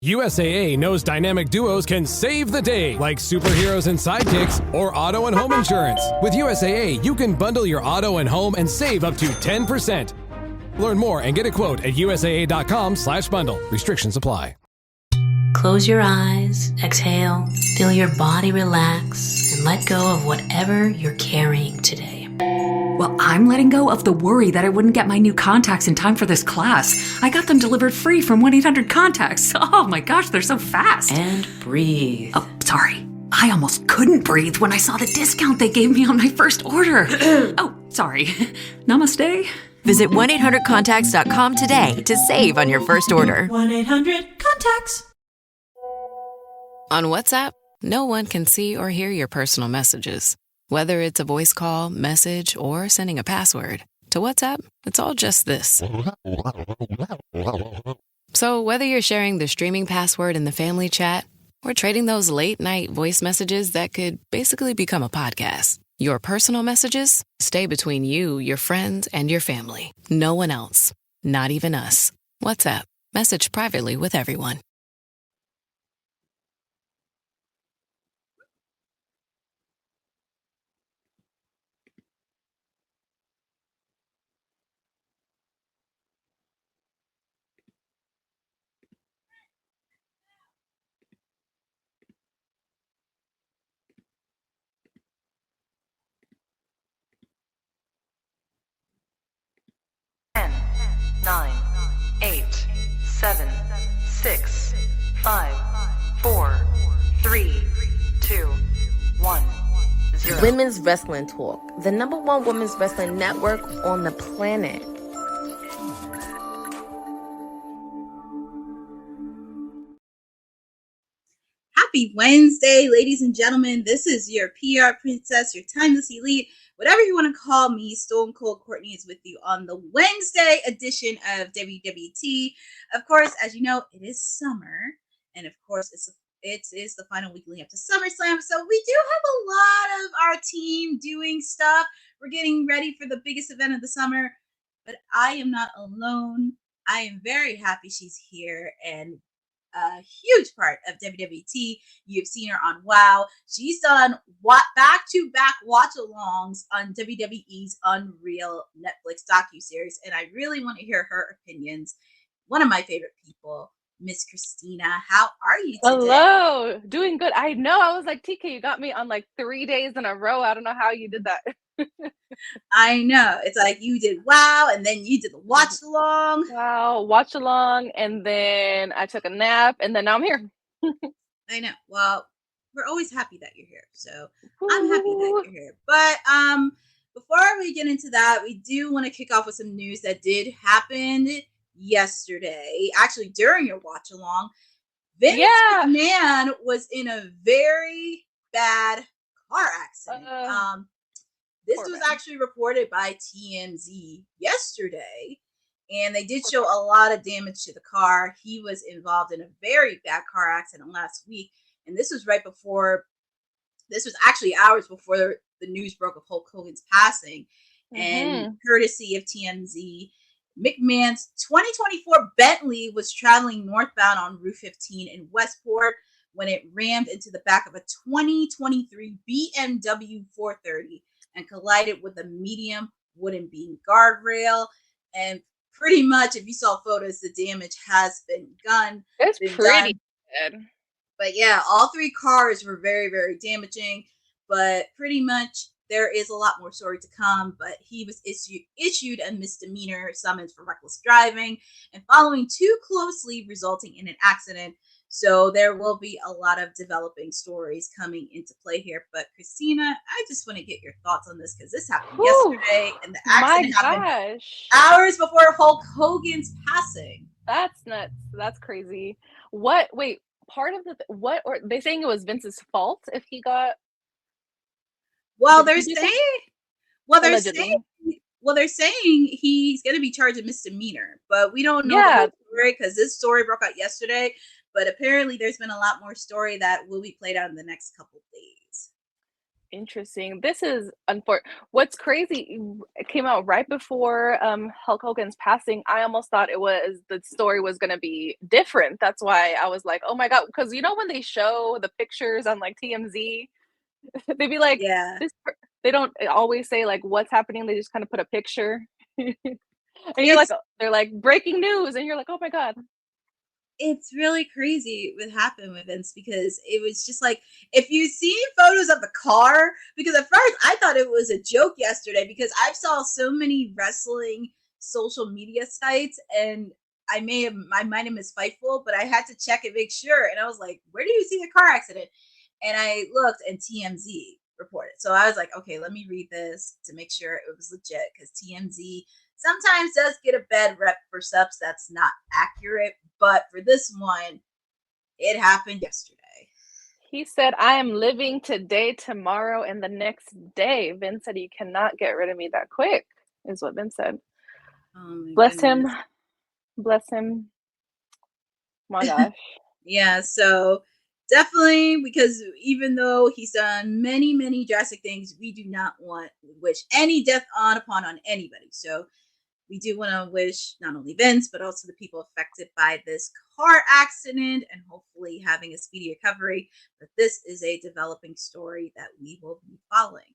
USAA knows dynamic duos can save the day, like superheroes and sidekicks or auto and home insurance. With USAA, you can bundle your auto and home and save up to 10%. Learn more and get a quote at USAA.com/bundle. Restrictions apply. Close your eyes, exhale, feel your body relax, and let go of whatever you're carrying today. Well, I'm letting go of the worry that I wouldn't get my new contacts in time for this class. I got them delivered free from 1-800-CONTACTS. Oh my gosh, they're so fast. And breathe. Oh, sorry. I almost couldn't breathe when I saw the discount they gave me on my first order. Oh, sorry. Namaste. Visit 1-800-CONTACTS.com today to save on your first order. 1-800-CONTACTS. On WhatsApp, no one can see or hear your personal messages. Whether it's a voice call, message, or sending a password. To WhatsApp, it's all just this. So whether you're sharing the streaming password in the family chat or trading those late-night voice messages that could basically become a podcast, your personal messages stay between you, your friends, and your family. No one else. Not even us. WhatsApp. Message privately with everyone. Nine, 8, 7, 6, 5, 4, 3, 2, 1, 0. Women's Wrestling Talk, the #1 women's wrestling network on the planet. Happy Wednesday, ladies and gentlemen. This is your PR princess, your timeless elite, whatever you want to call me. Stone Cold Courtney is with you on the Wednesday edition of WWT. Of course, as you know, it is summer, and of course, it is the final week leading up to SummerSlam. So we do have a lot of our team doing stuff. We're getting ready for the biggest event of the summer, but I am not alone. I am very happy she's here and a huge part of WWT. You've seen her on WOW. She's done back-to-back watch-alongs on WWE's Unreal Netflix docuseries, and I really want to hear her opinions. One of my favorite people, Miss Christina. How are you today? Hello. Doing good. I know. I was like, TK, you got me on like 3 days in a row. I don't know how you did that. I know. It's like you did WOW, and then you did the watch-along. Wow, watch-along, and then I took a nap, and then now I'm here. I know. Well, we're always happy that you're here. So I'm happy that you're here. But before we get into that, we do want to kick off with some news that did happen yesterday. Actually, during your watch-along, Vince McMahon was in a very bad car accident. This was actually reported by TMZ yesterday, and they did show a lot of damage to the car. He was involved in a very bad car accident last week, and this was actually hours before the news broke of Hulk Hogan's passing. And courtesy of TMZ, McMahon's 2024 Bentley was traveling northbound on Route 15 in Westport when it rammed into the back of a 2023 BMW 430 and collided with a medium wooden beam guardrail. And pretty much, if you saw photos, the damage has been done. It's pretty bad. But yeah, all three cars were very, very damaging. But pretty much, there is a lot more story to come. But he was issued a misdemeanor summons for reckless driving and following too closely, resulting in an accident. So there will be a lot of developing stories coming into play here. But Christina, I just want to get your thoughts on this because this happened yesterday, and the accident happened hours before Hulk Hogan's passing. That's nuts. That's crazy. What? Wait, part of what? Or they saying it was Vince's fault if he got? Well, they're saying he's going to be charged a misdemeanor, but we don't know the whole story because this story broke out yesterday. But apparently there's been a lot more story that will be played out in the next couple of days. Interesting. This is unfortunate. What's crazy, it came out right before Hulk Hogan's passing. I almost thought the story was going to be different. That's why I was like, oh my God. Because you know, when they show the pictures on like TMZ, they'd be like, Yeah. they don't always say like what's happening. They just kind of put a picture. And they're like breaking news. And you're like, oh my God. It's really crazy what happened with Vince, because it was just like, if you see photos of the car, because at first I thought it was a joke yesterday, because I've saw so many wrestling social media sites, and I might have missed Fightful, but I had to check and make sure. And I was like, where do you see the car accident? And I looked, and TMZ reported. So I was like, okay, let me read this to make sure it was legit, because TMZ sometimes does get a bad rep for stuff that's not accurate. But for this one, it happened yesterday. He said, I am living today, tomorrow, and the next day. Vince said, you cannot get rid of me that quick, is what Vince said. Oh Bless goodness. him. Bless him. My gosh. Yeah, so definitely, because even though he's done many, many drastic things, we do not want to wish any death upon anybody. So we do want to wish not only Vince, but also the people affected by this car accident, and hopefully having a speedy recovery. But this is a developing story that we will be following.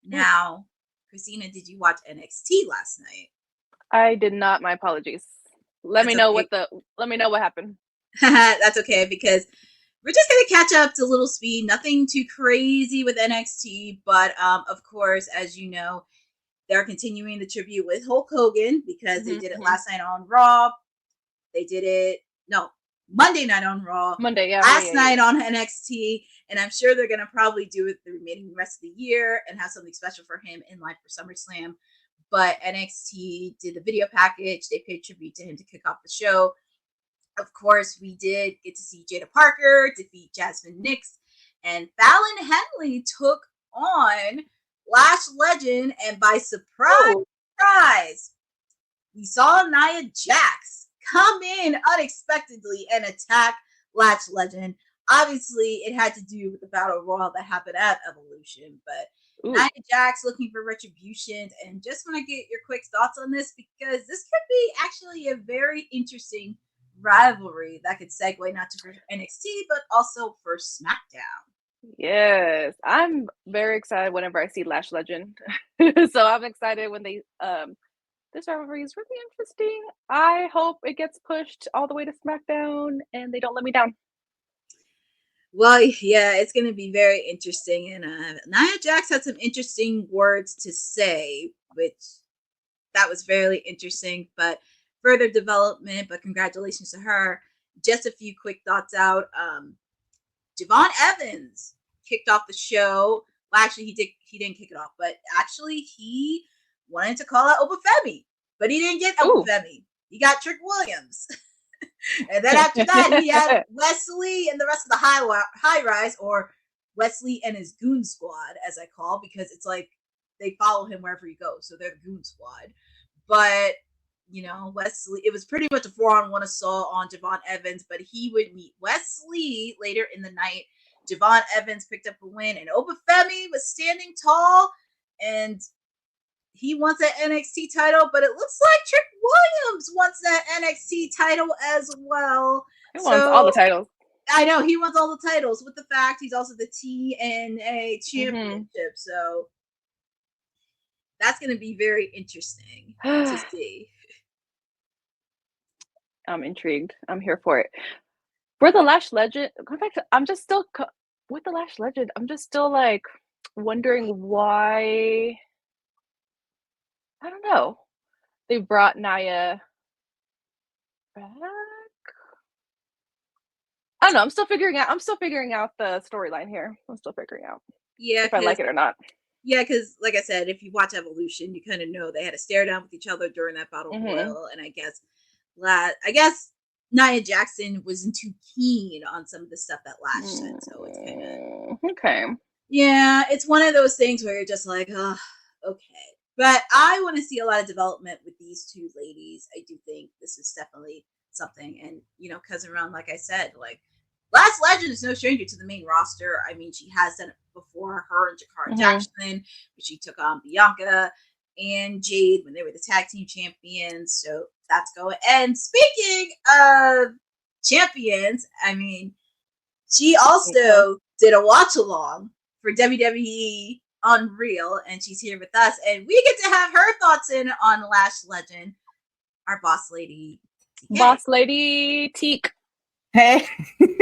Now, Christina, did you watch NXT last night? I did not. My apologies. Let me know what happened. That's okay, because we're just going to catch up to little speed. Nothing too crazy with NXT, but of course, as you know, they're continuing the tribute with Hulk Hogan, because they did it last night on Raw. They did it, Monday night on Raw. Monday, yeah. Last night on NXT. And I'm sure they're going to probably do it the remaining rest of the year and have something special for him in line for SummerSlam. But NXT did the video package. They paid tribute to him to kick off the show. Of course, we did get to see Jada Parker defeat Jasmine Nix. And Fallon Henley took on Lash Legend, and by surprise, we saw Nia Jax come in unexpectedly and attack Lash Legend. Obviously, it had to do with the Battle Royal that happened at Evolution, but Nia Jax looking for retribution. And just want to get your quick thoughts on this, because this could be actually a very interesting rivalry that could segue not just for NXT, but also for SmackDown. Yes, I'm very excited whenever I see Lash Legend. So I'm excited when they this rivalry is really interesting. I hope it gets pushed all the way to SmackDown and they don't let me down. Well, yeah, it's going to be very interesting. And Nia Jax had some interesting words to say, which that was very interesting, but further development. But congratulations to her. Just a few quick thoughts out. Javon Evans kicked off the show. Well, actually, he didn't kick it off, but actually he wanted to call out Obafemi, but he didn't get Obafemi. He got Trick Williams. And then after that, he had Wesley and the rest of the high rise, or Wesley and his goon squad, as I call, because it's like they follow him wherever he goes. So they're the goon squad. But, Wesley, it was pretty much a 4-on-1 assault on Javon Evans, but he would meet Wesley later in the night. Javon Evans picked up a win, and Obafemi was standing tall, and he wants that NXT title, but it looks like Trick Williams wants that NXT title as well. He wants all the titles. I know, he wants all the titles, with the fact he's also the TNA championship. So that's going to be very interesting to see. I'm intrigued. I'm here for it. For the Lash Legend, going back to, I'm just still with the Lash Legend. I'm just still like wondering why. I don't know. They brought Nia back. I don't know. I'm still figuring out the storyline here. I'm still figuring out. Yeah, if I like it or not. Yeah, because like I said, if you watch Evolution, you kind of know they had a stare down with each other during that battle royal, and I guess Nia Jackson wasn't too keen on some of the stuff that Lash said, so it's kind of okay. Yeah, it's one of those things where you're just like, oh, okay. But I want to see a lot of development with these two ladies. I do think this is definitely something, and Cousin Ron, like I said, like Lash Legend is no stranger to the main roster. I mean, she has done it before. Her and Jakara Jackson, but she took on Bianca and Jade when they were the tag team champions. So that's going. And speaking of champions, I mean, she also did a watch along for WWE Unreal, and she's here with us, and we get to have her thoughts in on Lash Legend. Our boss lady, Boss Lady Teak. Hey,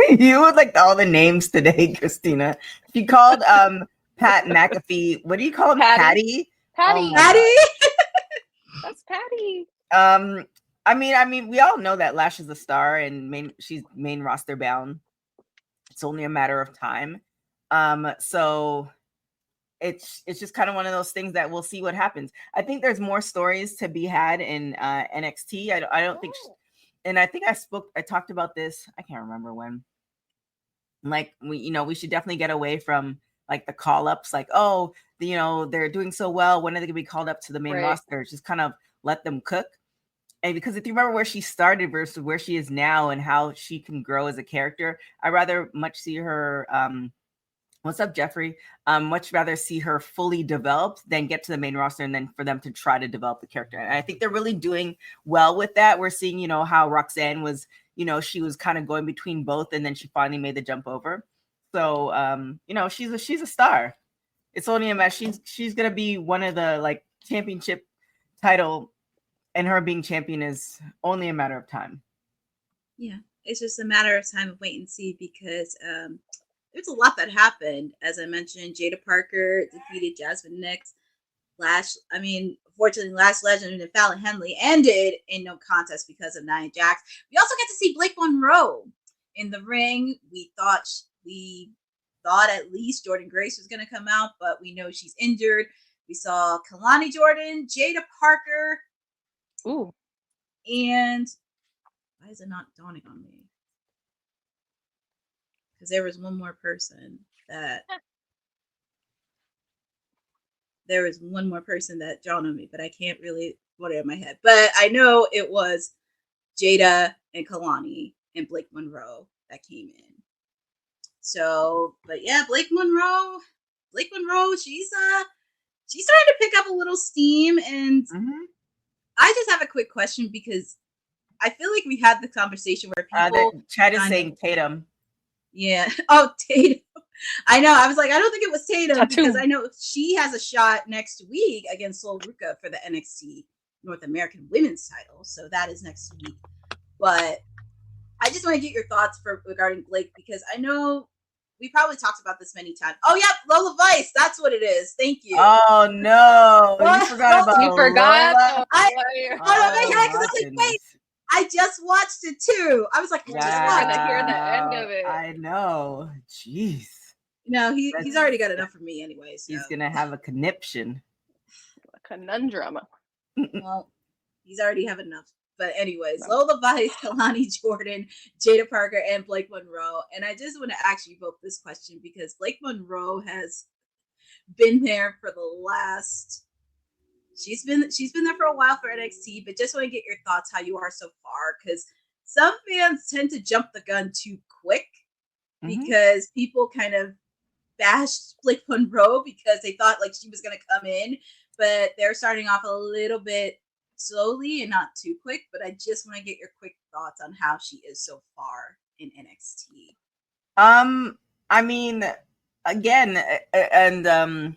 you would like all the names today, Christina. She called Pat McAfee. What do you call him? Patty. Patty. Oh Patty. That's Patty. I mean, we all know that Lash is a star and she's main roster bound. It's only a matter of time. So it's just kind of one of those things that we'll see what happens. I think there's more stories to be had in NXT. I don't think. And I think I talked about this. I can't remember when. Like we should definitely get away from like the call ups. Like, oh, they're doing so well. When are they gonna be called up to the main roster? Just kind of let them cook. And because if you remember where she started versus where she is now and how she can grow as a character, I'd rather much see her. What's up, Jeffrey? Much rather see her fully developed than get to the main roster and then for them to try to develop the character. And I think they're really doing well with that. We're seeing, how Roxanne was, she was kind of going between both and then she finally made the jump over. So, she's a star. It's only a match. She's going to be one of the like championship title, and her being champion is only a matter of time. Yeah, it's just a matter of time of wait and see because, there's a lot that happened. As I mentioned, Jada Parker defeated Jasmine Nix. Unfortunately, Lash Legend and Fallon Henley ended in no contest because of Nia Jax. We also got to see Blake Monroe in the ring. We thought at least Jordan Grace was going to come out, but we know she's injured. We saw Kalani Jordan, Jada Parker. Ooh. And why is it not dawning on me? Because there was one more person that dawned on me, but I can't really put it in my head. But I know it was Jada and Kalani and Blake Monroe that came in. So, but yeah, Blake Monroe, she's starting to pick up a little steam, and I just have a quick question because I feel like we had the conversation where people Chad is saying Tatum. Yeah. Oh, Tatum. I know. I was like, I don't think it was Tatum because I know she has a shot next week against Sol Ruka for the NXT North American Women's title. So that is next week. But I just want to get your thoughts regarding Blake because I know we probably talked about this many times. Oh, yeah. Lola Vice. That's what it is. Thank you. Oh, no. You forgot about You forgot? Lola? Wait. I just watched it too. I was like, I just wanted to hear the end of it. I know. Jeez. No, he's already got enough for me anyway. So. He's gonna have a conniption. A conundrum. Well, he's already have enough. But anyways, Lola Vice, Kalani Jordan, Jada Parker, and Blake Monroe. And I just want to ask you both this question because Blake Monroe has been there for the last. She's been there for a while for NXT, but just want to get your thoughts how you are so far because some fans tend to jump the gun too quick because people kind of bashed Blake Monroe because they thought like she was going to come in, but they're starting off a little bit slowly and not too quick. But I just want to get your quick thoughts on how she is so far in NXT. I mean, again, and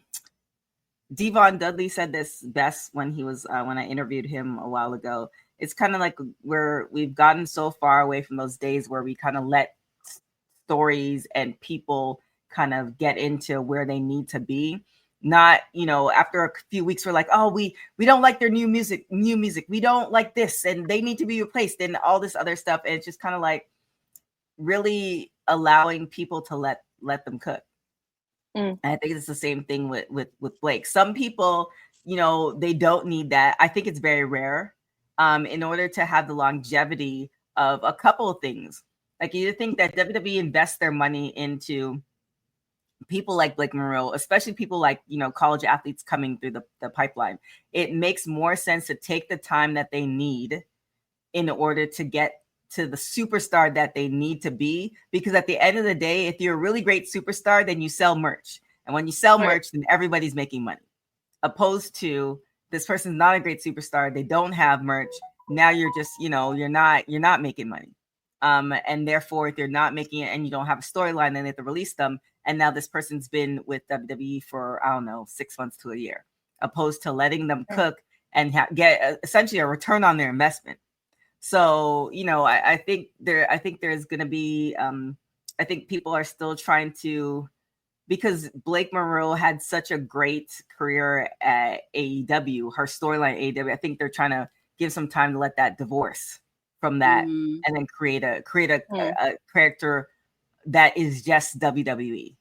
Devon Dudley said this best when he was when I interviewed him a while ago. It's kind of like we've gotten so far away from those days where we kind of let stories and people kind of get into where they need to be. Not, after a few weeks, we're like, oh, we don't like their new music. We don't like this, and they need to be replaced, and all this other stuff. And it's just kind of like really allowing people to let them cook. I think it's the same thing with Blake. Some people, they don't need that. I think it's very rare in order to have the longevity of a couple of things. Like you think that WWE invests their money into people like Blake Monroe, especially people like, college athletes coming through the pipeline. It makes more sense to take the time that they need in order to get to the superstar that they need to be, because at the end of the day, if you're a really great superstar, then you sell merch. And when you sell merch, then everybody's making money. Opposed to this person's not a great superstar, they don't have merch. Now you're just, you're not making money. And therefore, if you're not making it and you don't have a storyline, then they have to release them. And now this person's been with WWE for, I don't know, 6 months to a year, opposed to letting them cook and get essentially a return on their investment. So, I think there's going to be, I think people are still trying to, because Blake Monroe had such a great career at AEW, her storyline at AEW, I think they're trying to give some time to let that divorce from that and then create a character that is just WWE.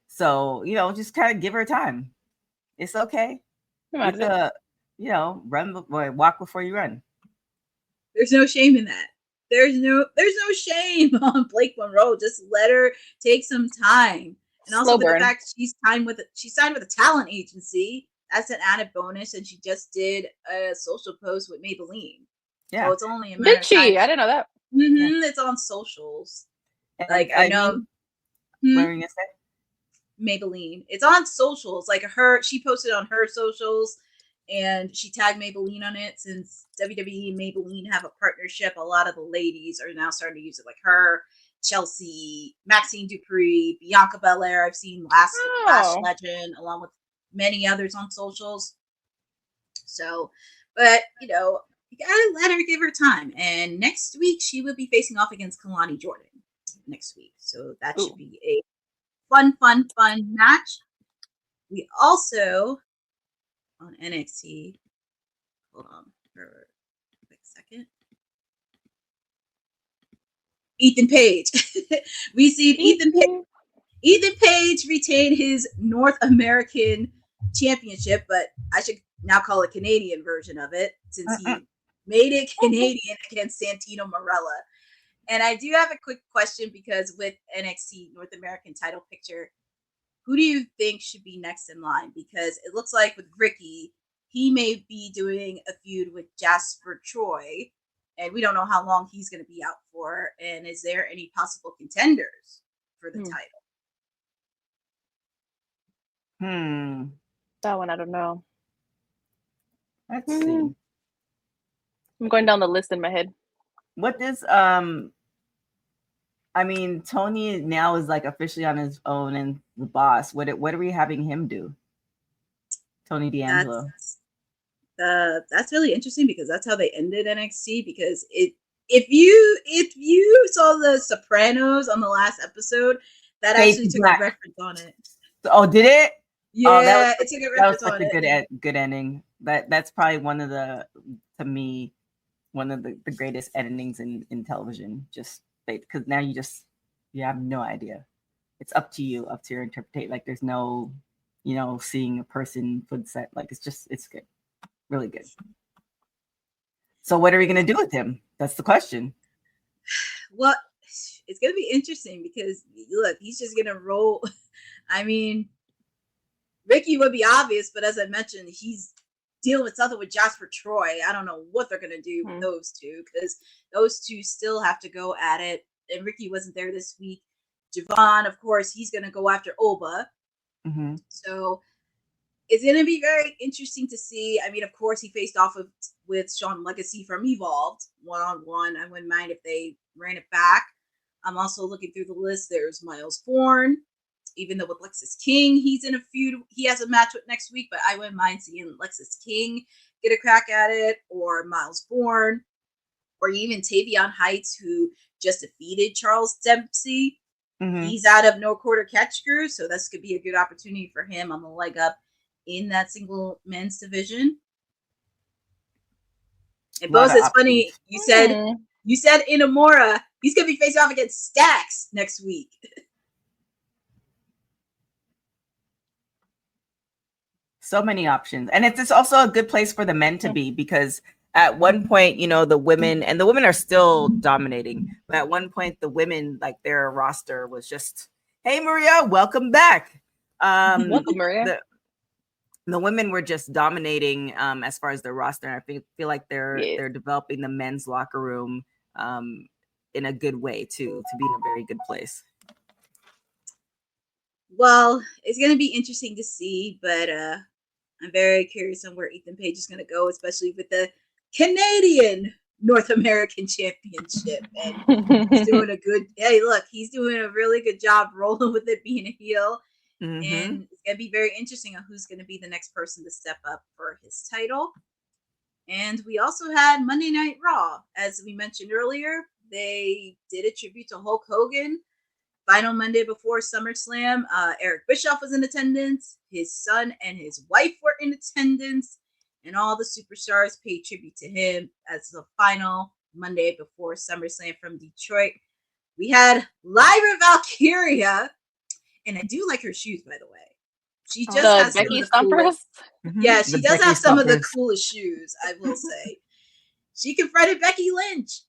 So, just kind of give her time. It's okay. It's walk before you run. There's no shame in that. There's no shame on Blake Monroe. Just let her take some time. And also the fact she signed with a talent agency. That's an added bonus. And she just did a social post with Maybelline. Yeah. So it's only a matter Did she? I didn't know that. Mm-hmm. It's on socials. Like I know. What were you gonna say? Maybelline. It's on socials. Like she posted on her socials, and she tagged Maybelline on it. Since WWE and Maybelline have a partnership, a lot of the ladies are now starting to use it. Like her, Chelsea, Maxine Dupree, Bianca Belair. I've seen Lash Legend, along with many others on socials. So, but you gotta let her give her time. And next week she will be facing off against Kalani Jordan next week. So that should be a fun match. We also on NXT. Hold on for a quick second. Ethan Page. We see Ethan Page retain his North American Championship, but I should now call it Canadian version of it, since he made it Canadian against Santino Marella. And I do have a quick question, because with NXT North American title picture, who do you think should be next in line? Because it looks like with Ricky, he may be doing a feud with Jasper Troy, and we don't know how long he's going to be out for. And is there any possible contenders for the title? That one, I don't know. Let's see. I'm going down the list in my head. What does Tony now is like officially on his own and the boss. What are we having him do? Tony D'Angelo. That's really interesting, because that's how they ended NXT. Because if you saw the Sopranos on the last episode, that actually took a reference on it. Oh, did it? Yeah, it took a reference on it. That was a good ending. That's probably one of the greatest endings in television. Just because now you have no idea. It's up to your interpretation. Like there's no, seeing a person footset. Like it's good, really good. So what are we gonna do with him? That's the question. Well, it's gonna be interesting, because look, he's just gonna roll. I mean, Ricky would be obvious, but as I mentioned, he's dealing with something with Jasper Troy. I don't know what they're gonna do with those two, because those two still have to go at it. And Ricky wasn't there this week. Javon, of course, he's gonna go after Oba. Mm-hmm. So it's gonna be very interesting to see. I mean, of course, he faced off with Sean Legacy from Evolved 1-on-1. I wouldn't mind if they ran it back. I'm also looking through the list. There's Miles Bourne. Even though with Lexis King, he's in a feud. He has a match with next week, but I wouldn't mind seeing Lexis King get a crack at it, or Miles Bourne, or even Tavion Heights, who just defeated Charles Dempsey. Mm-hmm. He's out of No Quarter Catch Crew, so this could be a good opportunity for him on the leg up in that single men's division. And both, it's funny, you said Inamura, he's gonna be facing off against Stax next week. So many options. And it's also a good place for the men to be, because at one point, the women are still dominating. But at one point, the women, like their roster was just, hey, Maria, welcome back. Welcome, Maria. The women were just dominating as far as their roster. And I feel like they're developing the men's locker room in a good way too, to be in a very good place. Well, it's going to be interesting to see, but I'm very curious on where Ethan Page is going to go, especially with the Canadian North American Championship. And he's doing he's doing a really good job rolling with it, being a heel. And it's going to be very interesting on who's going to be the next person to step up for his title. And we also had Monday Night Raw. As we mentioned earlier, they did a tribute to Hulk Hogan. Final Monday before SummerSlam. Eric Bischoff was in attendance. His son and his wife were in attendance. And all the superstars paid tribute to him as the final Monday before SummerSlam from Detroit. We had Lyra Valkyria. And I do like her shoes, by the way. She just has Becky some of the coolest. Yeah, she does have some of the coolest shoes, I will say. She confronted Becky Lynch.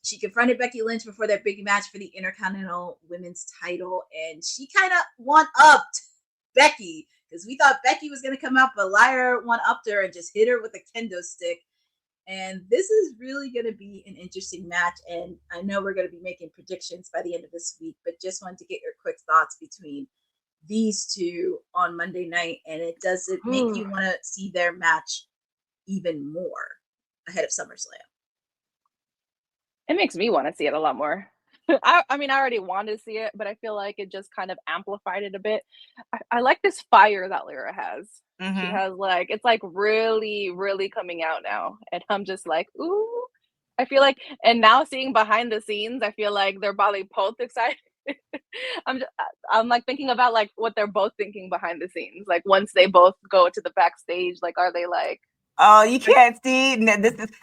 She confronted Becky Lynch before their big match for the Intercontinental Women's title, and she kind of one-upped Becky because we thought Becky was going to come out, but Lyra one-upped her and just hit her with a kendo stick. And this is really going to be an interesting match, and I know we're going to be making predictions by the end of this week, but just wanted to get your quick thoughts between these two on Monday night, and does it make you want to see their match even more ahead of SummerSlam? It makes me want to see it a lot more. I mean, I already wanted to see it, but I feel like it just kind of amplified it a bit. I like this fire that Lyra has. She has it's like really, really coming out now. And I'm just like, ooh. I feel like, and now seeing behind the scenes, I feel like they're probably both excited. I'm like thinking about like what they're both thinking behind the scenes. Like once they both go to the backstage, like are they like, oh, you can't see.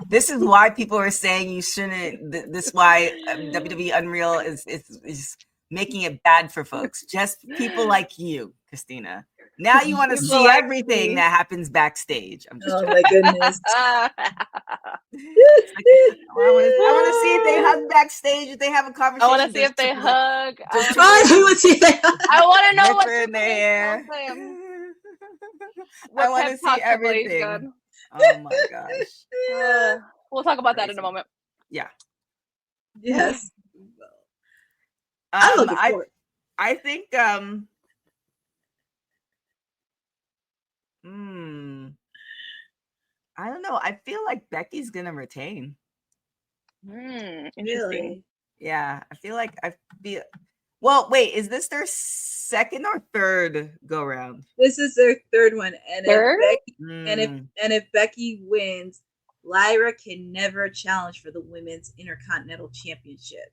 This is why people are saying you shouldn't. This is why WWE Unreal is making it bad for folks. Just people like you, Christina. Now you want to see everything that happens backstage. I'm just my goodness. I want to see if they hug backstage, if they have a conversation. I want to see if they hug. I want to know what's in there. I want to see everything. Oh my gosh. We'll talk about that in a moment. Yeah. Yes. I'm looking forward. I think I don't know. I feel like Becky's gonna retain. Interesting. Really? Yeah, I feel like well, wait, is this their second or third go round? This is their third one. And third? If Becky wins, Lyra can never challenge for the Women's Intercontinental Championship.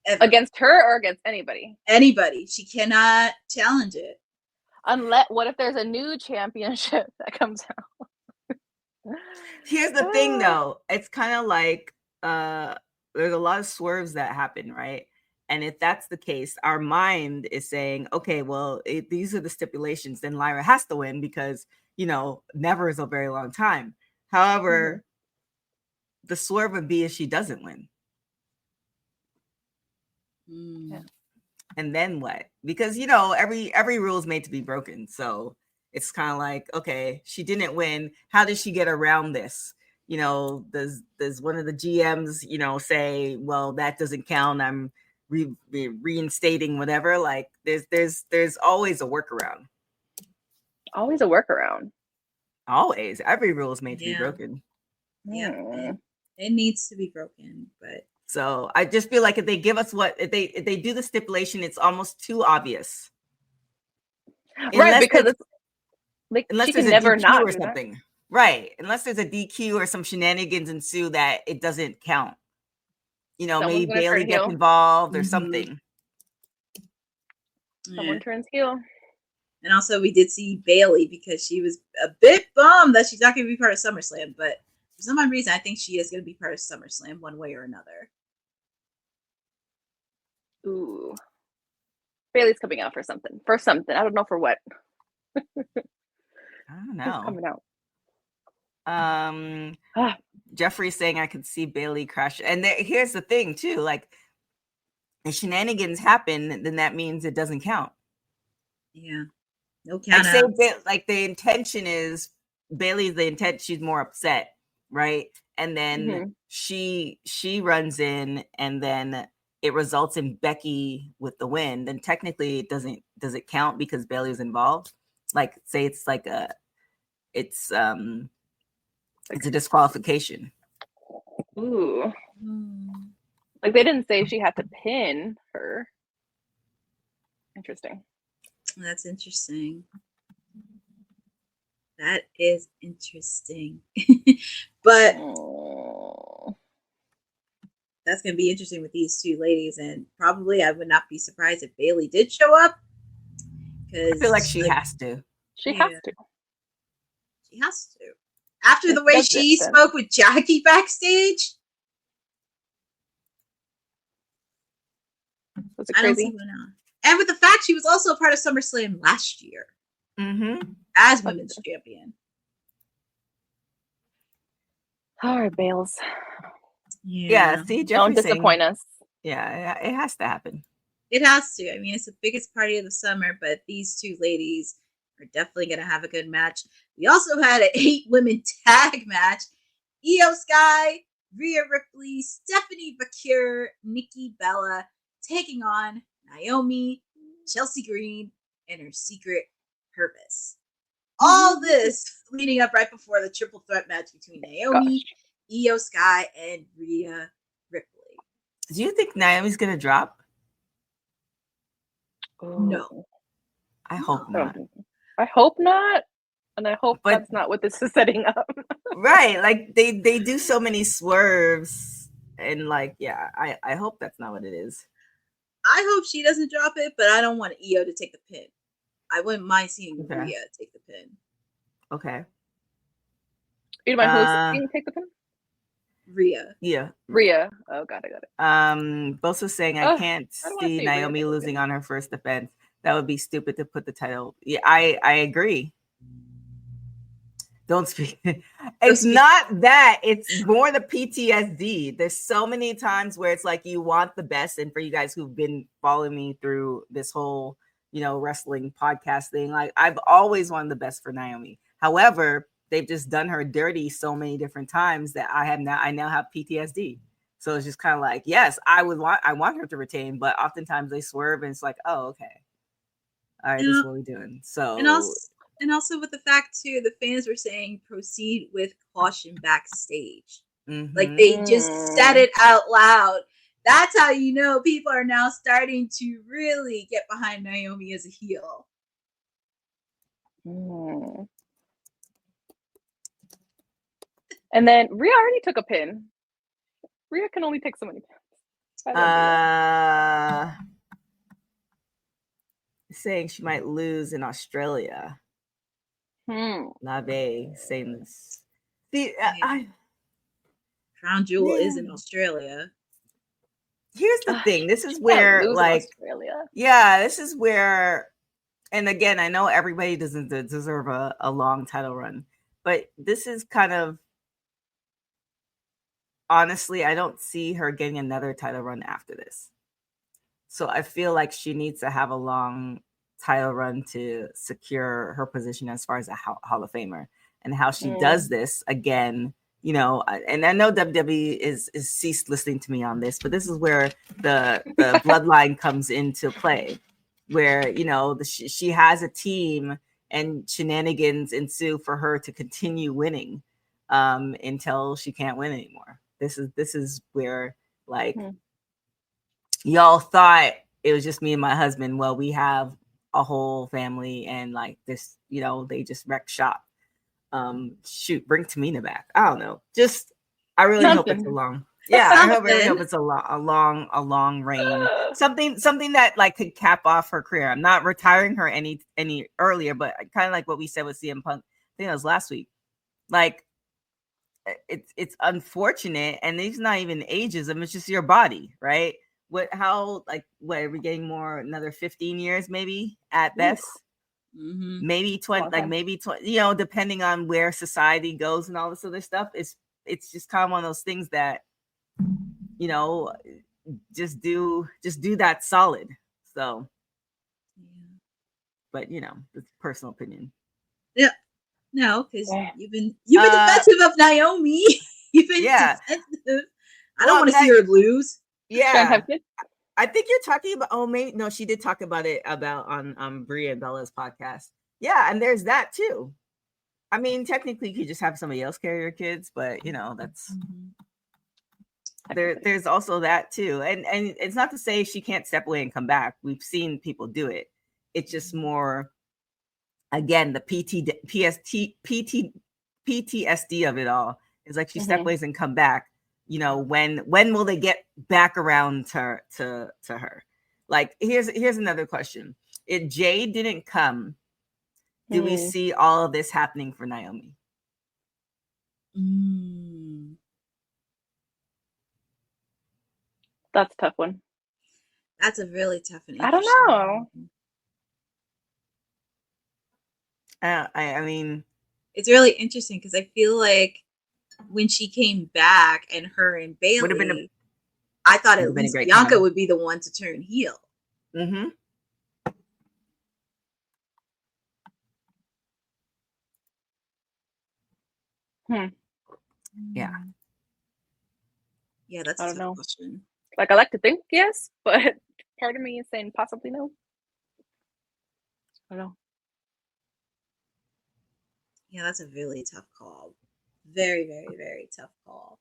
Ever. Against her or against anybody? Anybody. She cannot challenge it. What if there's a new championship that comes out? Here's the thing though. It's kind of like there's a lot of swerves that happen, right? And if that's the case, our mind is saying, okay, well, these are the stipulations, then Lyra has to win because, never is a very long time. However, the swerve would be if she doesn't win. Yeah. And then what? Because, every rule is made to be broken. So it's kind of like, okay, she didn't win. How does she get around this? Does one of the GMs, say, well, that doesn't count. I'm reinstating whatever. Like there's always a workaround. Always a workaround. Always. Every rule is made to be broken. Yeah. It needs to be broken, but so I just feel like if they give us if they do the stipulation, it's almost too obvious. Right, because it's like unless there's a DQ or something. That. Right. Unless there's a DQ or some shenanigans ensue that it doesn't count. Maybe Bailey gets involved or something. Someone turns heel. And also we did see Bailey because she was a bit bummed that she's not going to be part of SummerSlam, but for some odd reason, I think she is going to be part of SummerSlam one way or another. Ooh. Bailey's coming out for something. I don't know for what. I don't know. Coming out. Jeffrey's saying I could see Bailey crash. And here's the thing too, like if shenanigans happen, then that means it doesn't count. Yeah. No count. Like the intention is Bailey's the intent, she's more upset, right? and then she runs in, and then it results in Becky with the win, then technically it does it count because Bailey was involved? Like, say it's like it's a disqualification. Ooh. Like, they didn't say she had to pin her. Interesting. That's interesting. That is interesting. But that's going to be interesting with these two ladies. And probably I would not be surprised if Bailey did show up. I feel like she has to. She has to. She has to. After the way she spoke with Jackie backstage. Was it crazy? And with the fact she was also a part of SummerSlam last year as women's champion. All right, Bales. Yeah, see, don't disappoint us. Yeah, it has to happen. It has to. I mean, it's the biggest party of the summer, but these two ladies are definitely going to have a good match. We also had an 8-women tag match. Io Sky, Rhea Ripley, Stephanie Bakir, Nikki Bella taking on Naomi, Chelsea Green, and her secret purpose. All this leading up right before the triple threat match between Naomi, Io Sky, and Rhea Ripley. Do you think Naomi's going to drop? No. I hope not. I hope not. And I hope that's not what this is setting up. Right. Like, they do so many swerves. And, like, yeah, I hope that's not what it is. I hope she doesn't drop it, but I don't want Io to take the pin. I wouldn't mind seeing Rhea take the pin. Okay. You mind who's going to take the pin? Rhea. Yeah. Rhea. Oh, got it. Both was saying I can't see Naomi losing on her first defense. That would be stupid to put the title. Yeah, I agree. Don't speak. It's not that. It's more the PTSD. There's so many times where it's like you want the best. And for you guys who've been following me through this whole, wrestling podcast thing, like I've always wanted the best for Naomi. However, they've just done her dirty so many different times that I now have PTSD. So it's just kind of like, yes, I want her to retain, but oftentimes they swerve and it's like, oh, okay. All right, this is what we're doing. So And also with the fact, too, the fans were saying proceed with caution backstage. Like, they just said it out loud. That's how you know people are now starting to really get behind Naomi as a heel. And then Rhea already took a pin. Rhea can only take so many pins. Saying she might lose in Australia. Lave saying this. See, Crown Jewel is in Australia. Here's the thing. This is where, like, this is where, and again, I know everybody doesn't deserve a long title run, but this is kind of, honestly, I don't see her getting another title run after this. So I feel like she needs to have a long title run to secure her position as far as a Hall of Famer. And how she does this, again, and I know WWE is ceased listening to me on this, but this is where the bloodline comes into play, where, she has a team and shenanigans ensue for her to continue winning until she can't win anymore. This is where, like, y'all thought it was just me and my husband. Well, we have a whole family, and like this, they just wrecked shop. Shoot, bring Tamina back. I don't know. Just, I really hope it's a long. Yeah, I really hope it's a long reign. Something that like could cap off her career. I'm not retiring her any earlier, but kind of like what we said with CM Punk. I think that was last week. Like, it's unfortunate, and it's not even ageism. It's just your body, right? Are we getting more, another 15 years maybe at best? Maybe 20, like maybe 20, depending on where society goes and all this other stuff. It's just kind of one of those things that, just do that solid. So, but it's personal opinion. Yeah. No, because you've been defensive of Naomi. Even Yeah. sensitive. I don't want to see her lose. Yeah. I think you're talking about, oh, maybe, no, she did talk about it about on Bria and Bella's podcast. Yeah, and there's that too. I mean, technically, you could just have somebody else carry your kids, but you know, that's there's also that too. And it's not to say she can't step away and come back. We've seen people do it. It's just more, again, the PTSD of it all is like she step away and come back. You know, when will they get back around to her? Like, here's another question. If Jay didn't come, do we see all of this happening for Naomi? That's a tough one. That's a really tough one. I don't know. I mean, it's really interesting because I feel like when she came back and her and Bailey, I thought at least Bianca would be the one to turn heel. Mm-hmm. Yeah. Yeah, that's I don't know. Question. Like, I like to think yes, but part of me is saying possibly no. I don't know. Yeah, that's a really tough call. Very, very, very tough call.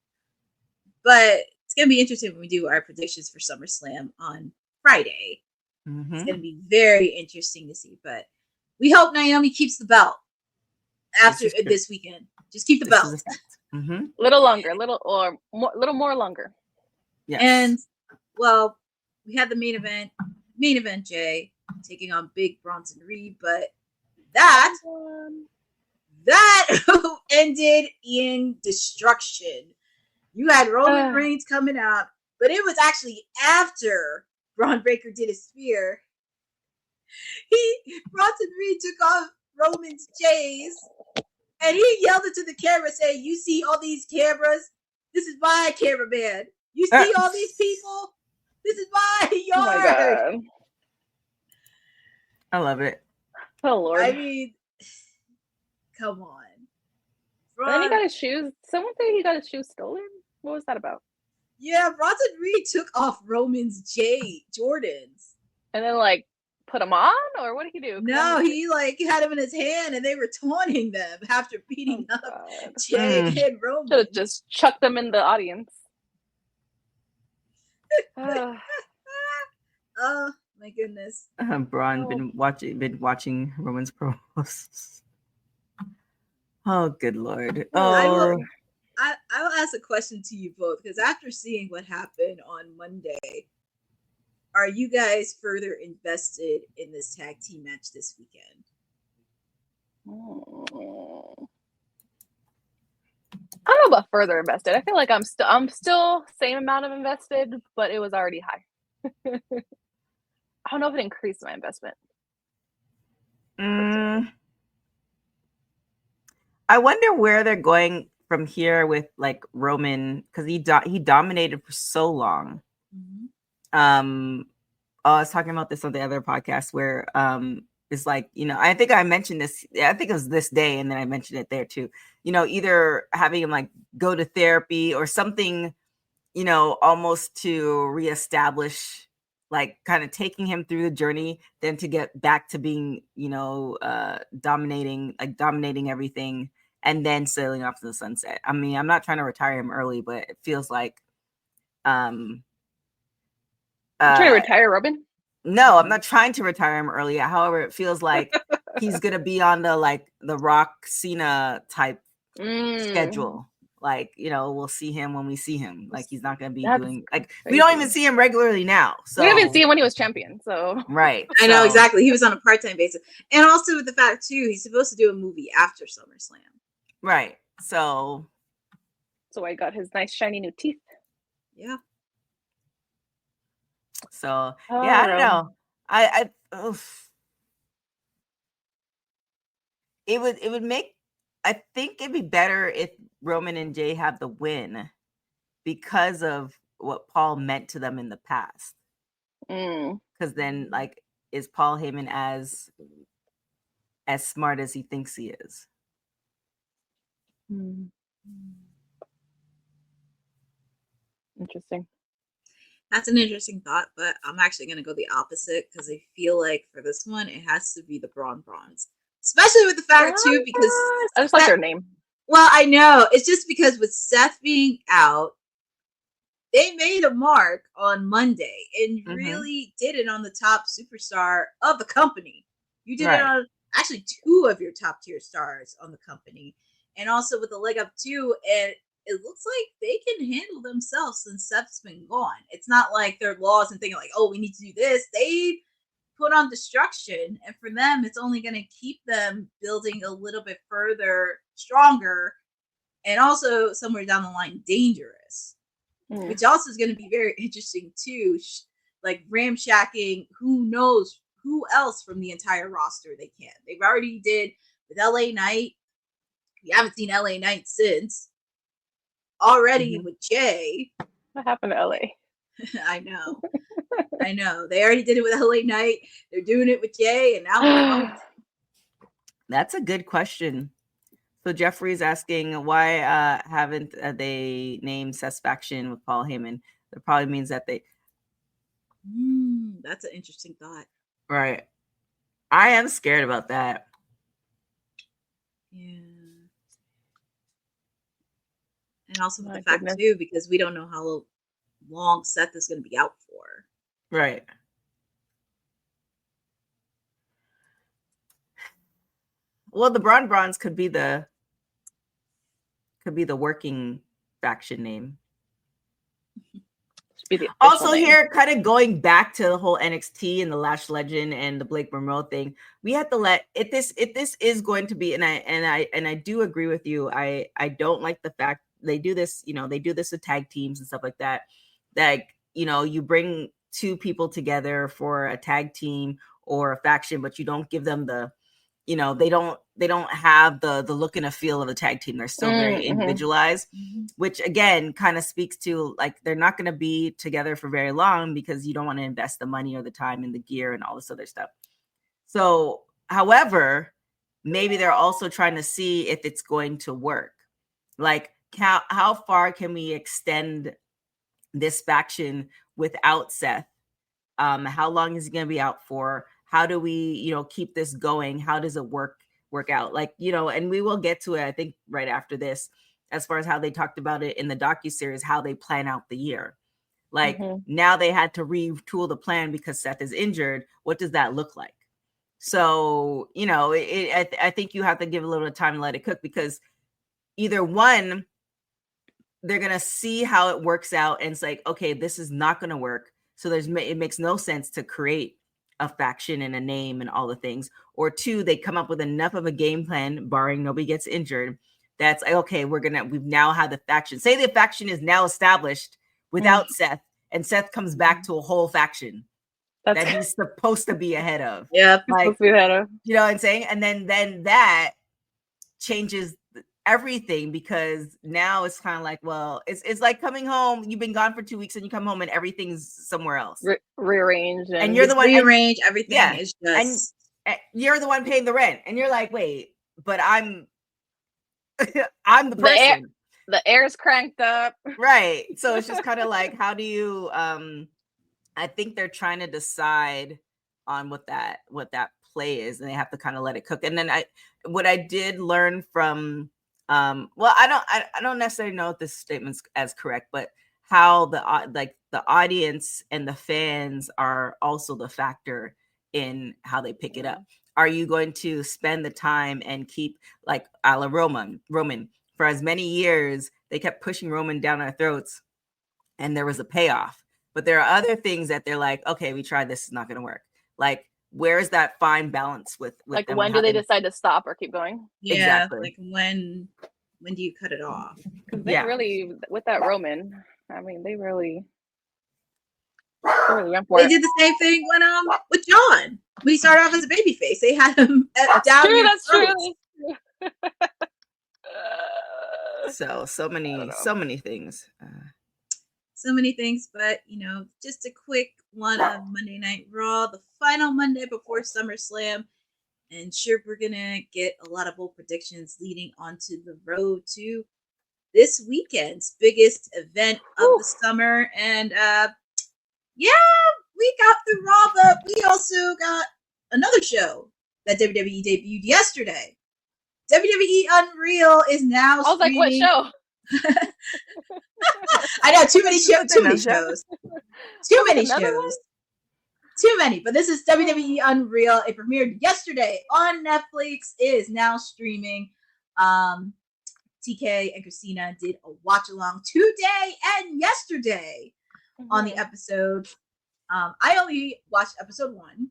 But it's going to be interesting when we do our predictions for SummerSlam on Friday. It's going to be very interesting to see. But we hope Naomi keeps the belt after this weekend. Just keep the belt. Little longer, little more longer. Yes. And, well, we had the main event, Jay, taking on Big Bronson Reed. But that ended in destruction. You had Roman Reigns coming out, but it was actually after Braun Breaker did a spear. Bronson Reed took off Roman's J's, and he yelled into the camera saying, "You see all these cameras? This is my cameraman. You see all these people? This is my yard." Oh my God. I love it. Oh Lord. I mean, come on. And then he got his shoes. Someone said he got his shoes stolen. What was that about? Yeah, Bronson Reed took off Roman's Jordans. And then, like, put them on? Or what did he do? No, he, like, had them in his hand, and they were taunting them after beating up Jay and Roman. Should have just chucked them in the audience. Oh, my goodness. Braun been watching Roman's promos. Oh, good Lord. Oh, I will ask a question to you both, because after seeing what happened on Monday, are you guys further invested in this tag team match this weekend? I don't know about further invested. I feel like I'm still same amount of invested, but it was already high. I don't know if it increased my investment. I wonder where they're going from here with like Roman, because he dominated for so long. I was talking about this on the other podcast where it's like, you know, I think I mentioned this. I think it was this day, and then I mentioned it there too. You know, either having him like go to therapy or something, you know, almost to reestablish, like kind of taking him through the journey, then to get back to being, you know, dominating everything, and then sailing off to the sunset. I mean, I'm not trying to retire him early, but it feels like trying to retire Robin? No, I'm not trying to retire him early. However, it feels like he's gonna be on the Rock Cena type schedule. Like, you know, we'll see him when we see him. Like, he's not gonna be doing like we don't even see him regularly now. So we don't even see him when he was champion. So right, I know exactly. He was on a part-time basis, and also with the fact too, he's supposed to do a movie after SummerSlam. Right. So I got his nice shiny new teeth. Yeah. So yeah, I don't know. It would make, I think it'd be better if Roman and Jay have the win because of what Paul meant to them in the past. Because then, like, is Paul Heyman as smart as he thinks he is? Interesting. That's an interesting thought, but I'm actually going to go the opposite because I feel like for this one, it has to be the Bronze. Especially with the fact, too, because... I just like their name. Well, I know. It's just because with Seth being out, they made a mark on Monday and really did it on the top superstar of the company. You did it on actually two of your top tier stars on the company. And also with the leg up too, and it looks like they can handle themselves since Seth's been gone. It's not like they're lost and thinking like, oh, we need to do this. They put on destruction. And for them, it's only going to keep them building a little bit further, stronger, and also somewhere down the line, dangerous. Which also is going to be very interesting too, like ramshacking who knows who else from the entire roster they can. They've already did with LA Knight. We haven't seen LA Knight since. Already with Jay. What happened to LA? I know. I know. They already did it with LA Knight. They're doing it with Jay, and now That's a good question. So Jeffrey's asking why haven't they named Seth's faction with Paul Heyman? That probably means that they. That's an interesting thought. Right. I am scared about that. Yeah. And also with the fact too, because we don't know how long Seth is going to be out for. Right. Well, the Bronze could be the working faction name. Also name. Here, kind of going back to the whole NXT and the Lash Legend and the Blake Monroe thing, we have to let if this is going to be, and I do agree with you. I don't like the fact they do this, they do this with tag teams and stuff like that. That, you bring two people together for a tag team or a faction, but you don't give them the, they don't have the look and a feel of a tag team. They're still very individualized, which again kind of speaks to like they're not going to be together for very long because you don't want to invest the money or the time and the gear and all this other stuff. So, however, maybe they're also trying to see if it's going to work. Like how far can we extend this faction without Seth? How long is he going to be out for? How do we, keep this going? How does it work out? Like, and we will get to it, I think, right after this, as far as how they talked about it in the docuseries, how they plan out the year. Like now they had to retool the plan because Seth is injured. What does that look like? So, I think you have to give a little time to let it cook because either one, they're going to see how it works out. And it's like, okay, this is not going to work. So it makes no sense to create a faction and a name and all the things. Or two, they come up with enough of a game plan, barring nobody gets injured. That's like, okay, we've now had the faction. Say the faction is now established without Seth, and Seth comes back to a whole faction that he's supposed to be ahead of. Yeah, supposed to be ahead of. You know what I'm saying? And then that changes everything because now it's kind of like, well, it's like coming home. You've been gone for 2 weeks and you come home and everything's somewhere else. Rearranged. And you're the one rearrange everything. Yeah, is just and you're the one paying the rent. And you're like, wait, but I'm the person. The air's cranked up. Right. So it's just kind of like, how do you I think they're trying to decide on what that play is, and they have to kind of let it cook. And then what I did learn from I don't necessarily know if this statement's as correct, but how the audience and the fans are also the factor in how they pick it up. Are you going to spend the time and keep like a la Roman for as many years? They kept pushing Roman down our throats and there was a payoff, but there are other things that they're like, okay, we tried this, it's not going to work. Like, where is that fine balance with like them when do they decide to stop or keep going? Yeah, exactly. Like when do you cut it off? They really, with that Roman, I mean, they really went for it. They did the same thing when with John. When he started off as a babyface, they had him down. That's true. So many things. So many things, but just a quick one of Monday Night Raw, the final Monday before SummerSlam. And sure, we're gonna get a lot of bold predictions leading onto the road to this weekend's biggest event of the summer. And yeah, we got the Raw, but we also got another show that WWE debuted yesterday. WWE Unreal is now I was like, what show? I know, too many shows. Too many, but this is WWE Unreal. It premiered yesterday on Netflix. It is now streaming. TK and Christina did a watch along today and yesterday on the episode. I only watched episode 1.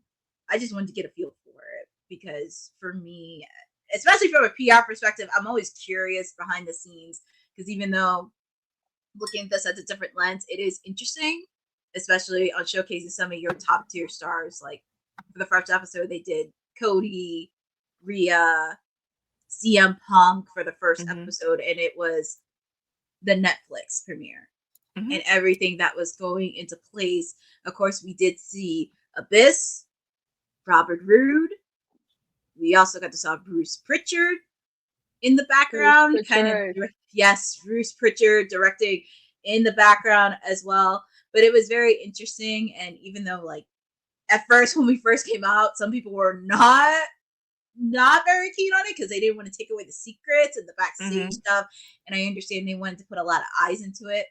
I just wanted to get a feel for it because for me, especially from a PR perspective, I'm always curious behind the scenes because even though looking at this at a different lens, it is interesting, especially on showcasing some of your top tier stars. Like for the first episode, they did Cody, Rhea, CM Punk for the first episode, and it was the Netflix premiere and everything that was going into place. Of course, we did see Abyss, Robert Roode. We also got to saw Bruce Pritchard in the background. Bruce Pritchard directing in the background as well. But it was very interesting. And even though, like, at first, when we first came out, some people were not very keen on it because they didn't want to take away the secrets and the backstage stuff. And I understand they wanted to put a lot of eyes into it.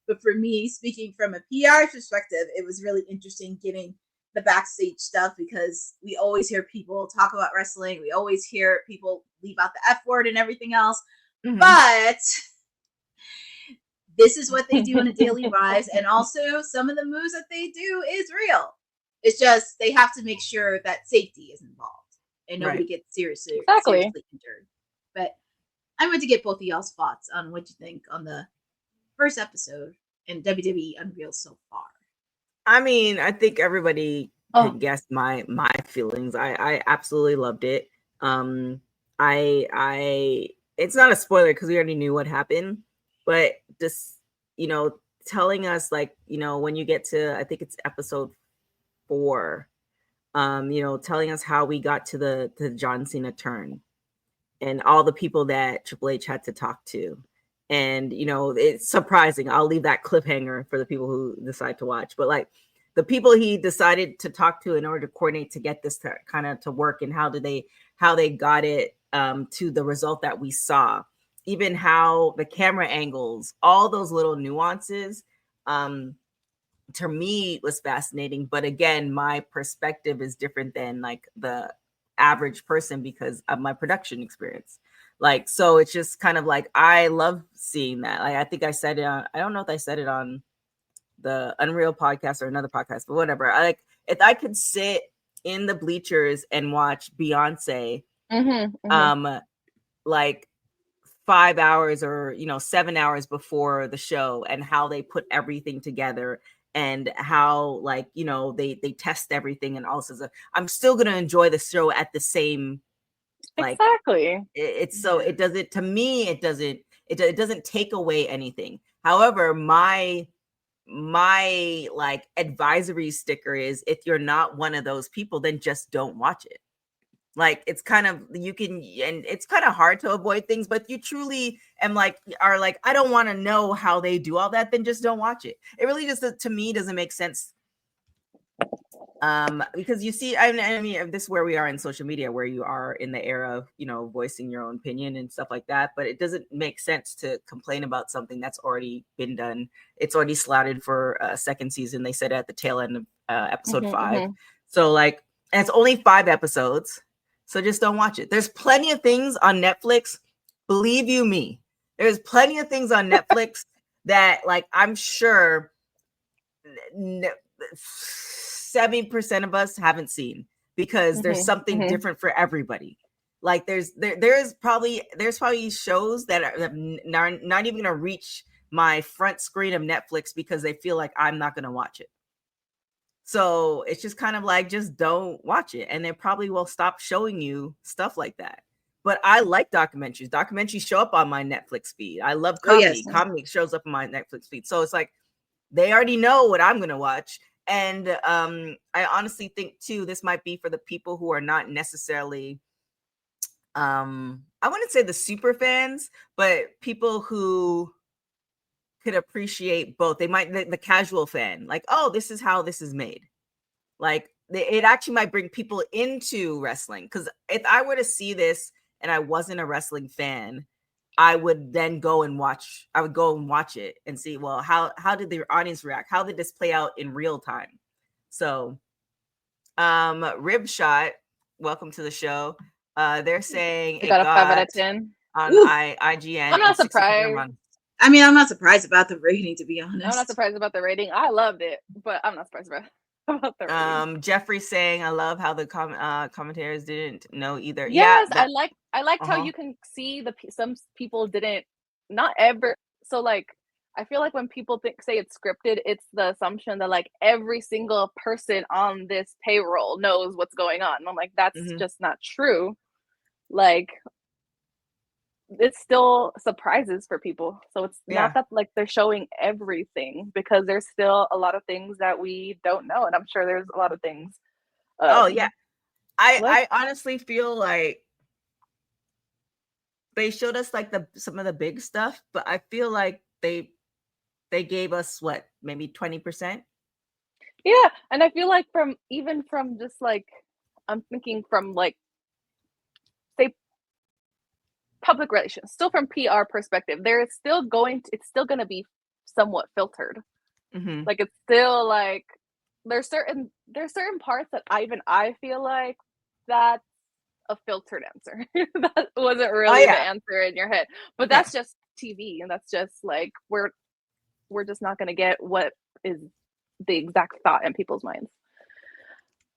But for me, speaking from a PR perspective, it was really interesting getting the backstage stuff because we always hear people talk about wrestling. We always hear people leave out the F word and everything else. But this is what they do in a daily lives. And also some of the moves that they do is real. It's just they have to make sure that safety is involved and nobody gets seriously injured. But I want to get both of y'all's thoughts on what you think on the first episode in WWE Unreal so far. I mean, I think everybody can guess my feelings. I absolutely loved it. It's not a spoiler because we already knew what happened, but just, telling us, like, when you get to, I think it's episode 4, telling us how we got to the John Cena turn and all the people that Triple H had to talk to. And, it's surprising. I'll leave that cliffhanger for the people who decide to watch. But, like, the people he decided to talk to in order to coordinate to get this to work and how they got it to the result that we saw. Even how the camera angles, all those little nuances, to me was fascinating. But again, my perspective is different than like the average person because of my production experience. Like, so it's just kind of like, I love seeing that. Like, I think I said it on, I don't know if I said it on the Unreal podcast or another podcast, but whatever. If I could sit in the bleachers and watch Beyonce, like 5 hours or 7 hours before the show, and how they put everything together and how they test everything and all this stuff, I'm still gonna enjoy the show at the same. Like, exactly. It's so it doesn't, to me, it doesn't take away anything. However, my like advisory sticker is, if you're not one of those people, then just don't watch it. Like, it's kind of, and it's kind of hard to avoid things, but you truly are like, I don't want to know how they do all that, then just don't watch it. It really just, to me, doesn't make sense. Because you see, I mean, this is where we are in social media, where you are in the era of, voicing your own opinion and stuff like that. But it doesn't make sense to complain about something that's already been done. It's already slotted for a second season. They said at the tail end of episode 5. So like, and it's only 5 episodes. So just don't watch it. There's plenty of things on Netflix. Believe you me, there's plenty of things on Netflix that, like, I'm sure 70% of us haven't seen, because there's something different for everybody. Like there's probably shows that are not even gonna reach my front screen of Netflix because they feel like I'm not gonna watch it. So it's just kind of like, just don't watch it, and they probably will stop showing you stuff like that. But I like documentaries. Documentaries show up on my Netflix feed. I love comedy. Comedy shows up on my Netflix feed. So it's like, they already know what I'm gonna watch. And I honestly think too, this might be for the people who are not necessarily, I I wouldn't say the super fans, but people who could appreciate both. They might, the casual fan, like, oh, this is how this is made. Like, it actually might bring people into wrestling. Because if I were to see this and I wasn't a wrestling fan, I would then go and watch. I would go and watch it and see, well, how did the audience react? How did this play out in real time? So, Rib Shot, welcome to the show. They're saying it got a 5 out of 10 on IGN. I'm not surprised. I mean, I'm not surprised about the rating, to be honest. I'm not surprised about the rating. I loved it, but I'm not surprised about the rating. Jeffrey saying, I love how the commentators didn't know either. Yes, Yeah, I liked how you can see some people didn't, not ever. So like, I feel like when people say it's scripted, it's the assumption that like every single person on this payroll knows what's going on. And I'm like, that's just not true. Like, it still surprises for people. So it's not that like they're showing everything, because there's still a lot of things that we don't know. And I'm sure there's a lot of things. I honestly feel like they showed us like some of the big stuff, but I feel like they gave us what, maybe 20%. Yeah. And I feel like from just like, I'm thinking from like, say, public relations, still from PR perspective, it's still going to be somewhat filtered. Like, it's still like there's certain parts that I feel like that's a filtered answer. That wasn't really the answer in your head, but that's just TV, and that's just like we're just not going to get what is the exact thought in people's minds.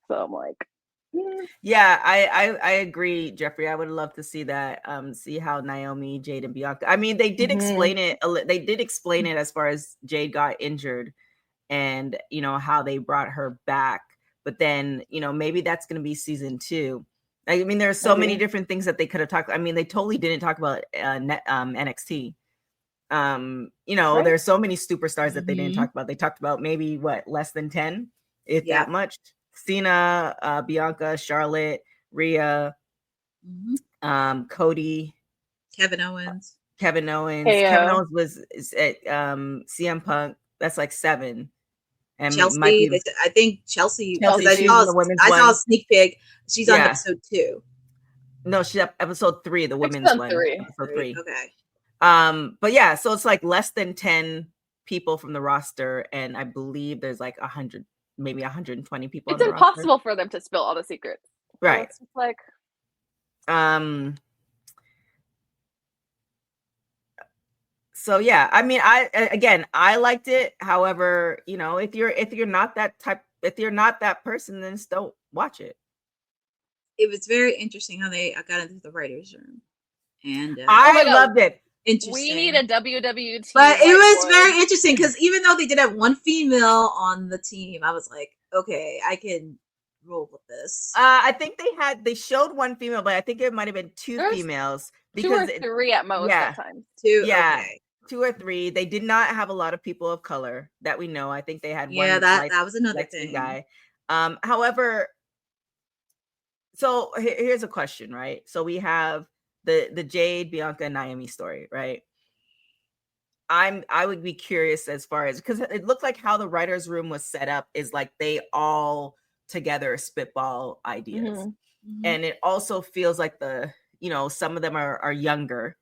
So I'm like, yeah, I agree, Jeffrey. I would love to see that. See how Naomi, Jade, and Bianca. I mean, they did explain it. They did explain it as far as Jade got injured, and how they brought her back. But then maybe that's going to be season 2. I mean, there are so many different things that they could have talked. I mean, they totally didn't talk about NXT. Right. There's so many superstars that they didn't talk about. They talked about maybe less than 10, if that much. Cena, Bianca, Charlotte, Rhea, Cody, Kevin Owens. Kevin Owens was at CM Punk. That's like 7. And Chelsea, I think Chelsea. I saw a sneak peek. She's on episode 2. No, she's episode 3. The women's one. Episode 3. Okay. But yeah, so it's like less than 10 people from the roster, and I believe there's like 100, maybe 120 people. It's impossible for them to spill all the secrets, right? So it's like, So yeah, I mean, I liked it. However, if you're not that type, if you're not that person, then just don't watch it. It was very interesting how they got into the writers' room, and I loved it. Interesting. We need a WWT. But it was very interesting because even though they did have one female on the team, I was like, okay, I can roll with this. I think they showed one female, but I think it might have been 2 females. Because 2 or 3 at most at times. 2, yeah. Okay. 2 or 3. They did not have a lot of people of color that we know. I think they had one. Yeah, that was another thing. Guy. However, so here's a question, right? So we have the Jade, Bianca, and Naomi story, right? I would be curious as far as, because it looked like how the writers' room was set up is like they all together spitball ideas, and it also feels like some of them are younger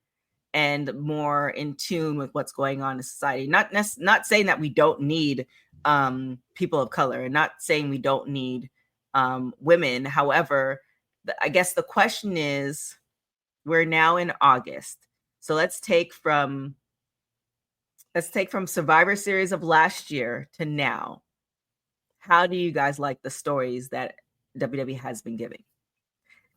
and more in tune with what's going on in society. Not saying that we don't need people of color, and not saying we don't need women. However, I guess the question is, we're now in August, so let's take from Survivor Series of last year to now. How do you guys like the stories that WWE has been giving?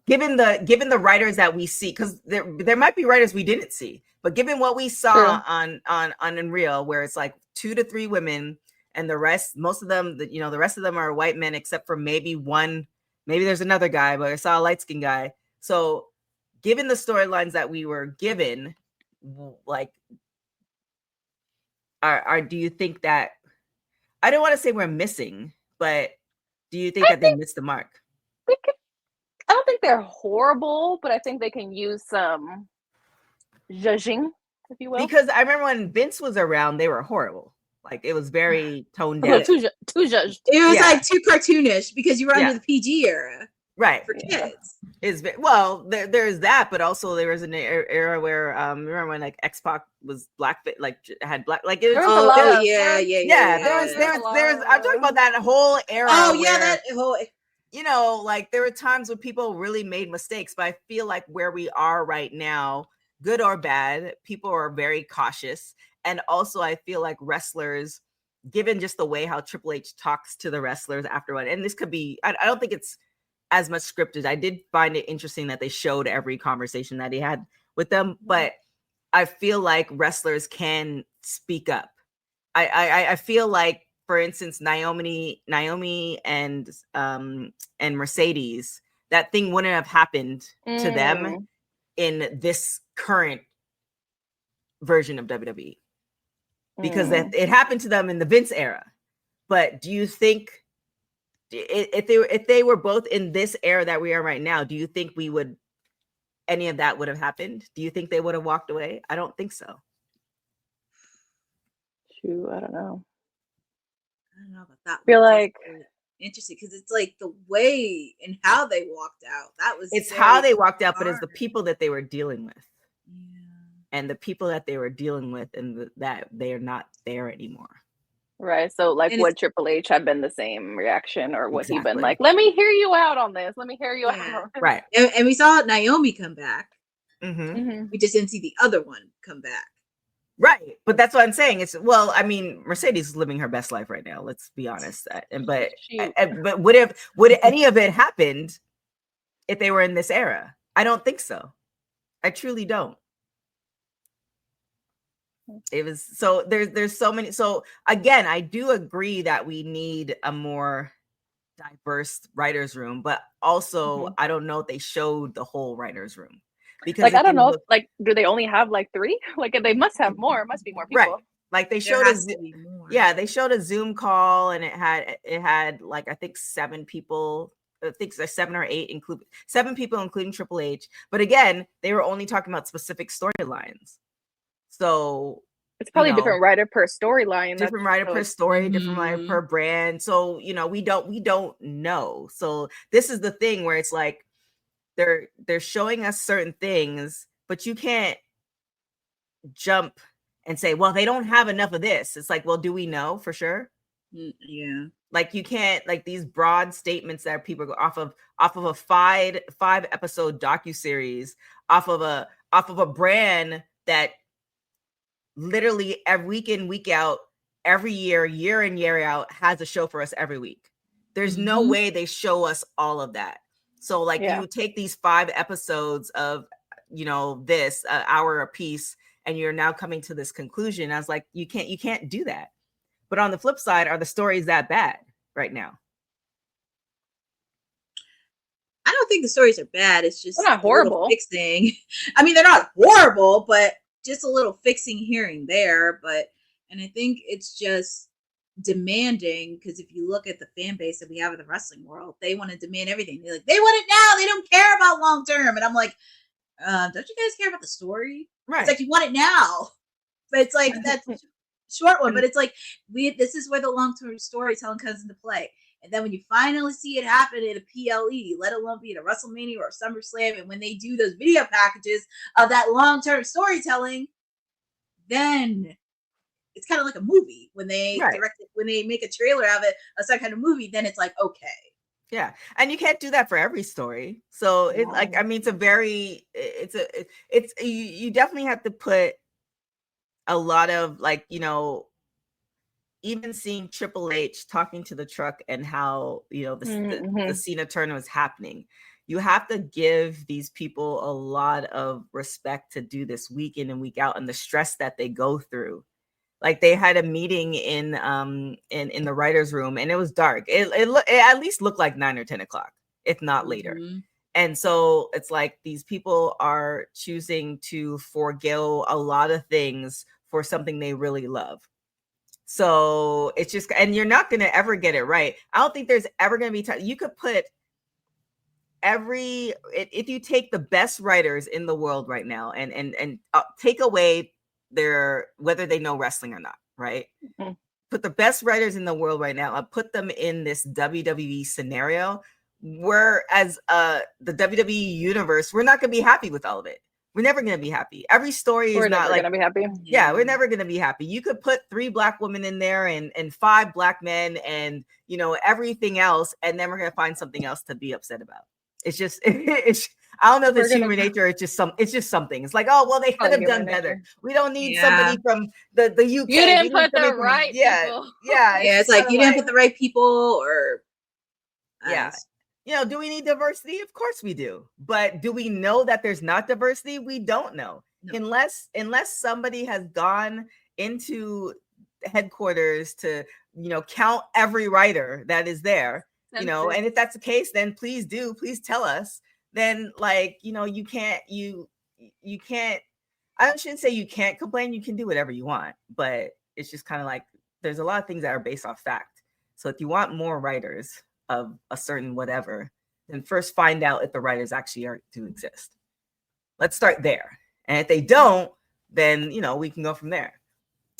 Given the writers that we see, because there might be writers we didn't see, but given what we saw on Unreal, where it's like 2 to 3 women, and the rest, most of them, the rest of them are white men, except for maybe one. Maybe there's another guy, but I saw a light-skinned guy. So, given the storylines that we were given, like, do you think that, I don't want to say we're missing, but do you think that they missed the mark? I don't think they're horrible, but I think they can use some zhuzhing, if you will. Because I remember when Vince was around, they were horrible. Like it was very toned A down. little too judged. It was like too cartoonish because you were under Yeah. the PG era, right? For kids. There's that, but also there was an era where remember when like X-Pac was black, like had black, like it was. There's I'm talking about that whole era. Oh yeah, where, that whole. You know, like there were times when people really made mistakes, but I feel like where we are right now, good or bad, people are very cautious. And also I feel like wrestlers, given just the way how Triple H talks to the wrestlers afterward, and this could be, I don't think it's as much scripted. I did find it interesting that they showed every conversation that he had with them, but I feel like wrestlers can speak up. I feel like, for instance, Naomi and Mercedes, that thing wouldn't have happened to them in this current version of WWE because it happened to them in the Vince era. But do you think if they were both in this era that we are right now, do you think any of that would have happened? Do you think they would have walked away? I don't think so. Shoot, I don't know. I don't know about that. I feel like interesting because it's like the way and how they walked out. It's how they walked out, but it's the people that they were dealing with, and the people that they were dealing with, and that they are not there anymore. Right. So, like, would Triple H have been the same reaction, or would he been like, "Let me hear you out on this. Let me hear you out." Right. And we saw Naomi come back. Mm-hmm. We just didn't see the other one come back. Right, but that's what I'm saying. I mean, Mercedes is living her best life right now. Let's be honest. But would any of it happened if they were in this era? I don't think so. I truly don't. It was so there's so many. So again, I do agree that we need a more diverse writers' room, but also I don't know if they showed the whole writers' room. Because like I don't know, like do they only have like 3? Like they must have more. It must be more people. Right. Like they showed they showed a Zoom call and it had like I think 7 people. I think it's 7 or 8 include 7 people including Triple H. But again, they were only talking about specific storylines. So it's probably different writer per storyline. Different writer per story, different writer per brand. So we don't know. So this is the thing where it's like they're showing us certain things, but you can't jump and say, well, they don't have enough of this. It's like, well, do we know for sure? Yeah. Like you can't, like these broad statements that people go off of a 5 episode docuseries, off of a brand that literally every week in, week out, every year in, year out has a show for us every week. There's no way they show us all of that. So like you take these 5 episodes of, this hour a piece, and you're now coming to this conclusion. I was like, you can't do that. But on the flip side, are the stories that bad right now? I don't think the stories are bad. It's just they're not horrible. Fixing. I mean, they're not horrible, but just a little fixing here and there. And I think it's just demanding, because if you look at the fan base that we have in the wrestling world, they want to demand everything. They're like, they want it now. They don't care about long term. And I'm like, don't you guys care about the story? Right. It's like you want it now, but it's like that's a short one. But it's like this is where the long term storytelling comes into play. And then when you finally see it happen at a PLE, let alone be at a WrestleMania or a SummerSlam, and when they do those video packages of that long term storytelling, then it's kind of like a movie when they direct it, when they make a trailer of it, a some kind of movie, then it's like, okay. Yeah. And you can't do that for every story. So it's like, I mean, you definitely have to put a lot of like, even seeing Triple H talking to the truck and how, the Cena turn was happening. You have to give these people a lot of respect to do this week in and week out, and the stress that they go through. Like they had a meeting in the writer's room, and it was dark. It at least looked like 9 or 10 o'clock, if not later. And so it's like these people are choosing to forego a lot of things for something they really love. So it's just, and you're not going to ever get it right. I don't think there's ever going to be time. You could put if you take the best writers in the world right now and take away their whether they know wrestling or not, right? Mm-hmm. Put the best writers in the world right now and put them in this WWE scenario. Whereas the WWE universe, we're not going to be happy with all of it. We're never going to be happy. Every story is not like going to be happy. Yeah, we're never going to be happy. You could put 3 black women in there and 5 black men and, you know, everything else. And then we're going to find something else to be upset about. It's just, I don't know if it's human nature. It's just something. It's like, oh, well, they could have done better. We don't need somebody from the UK. You didn't put the right people. Yeah. It's like you didn't put the right people or. You know, do we need diversity? Of course we do. But do we know that there's not diversity? We don't know. No. Unless somebody has gone into headquarters to, you know, count every writer that is there, you know, and if that's the case, then please tell us. Then, like, you know, you can't, I shouldn't say you can't complain. You can do whatever you want, but it's just kind of like, there's a lot of things that are based off fact. So if you want more writers of a certain whatever, then first find out if the writers actually do exist. Let's start there. And if they don't, then, you know, we can go from there.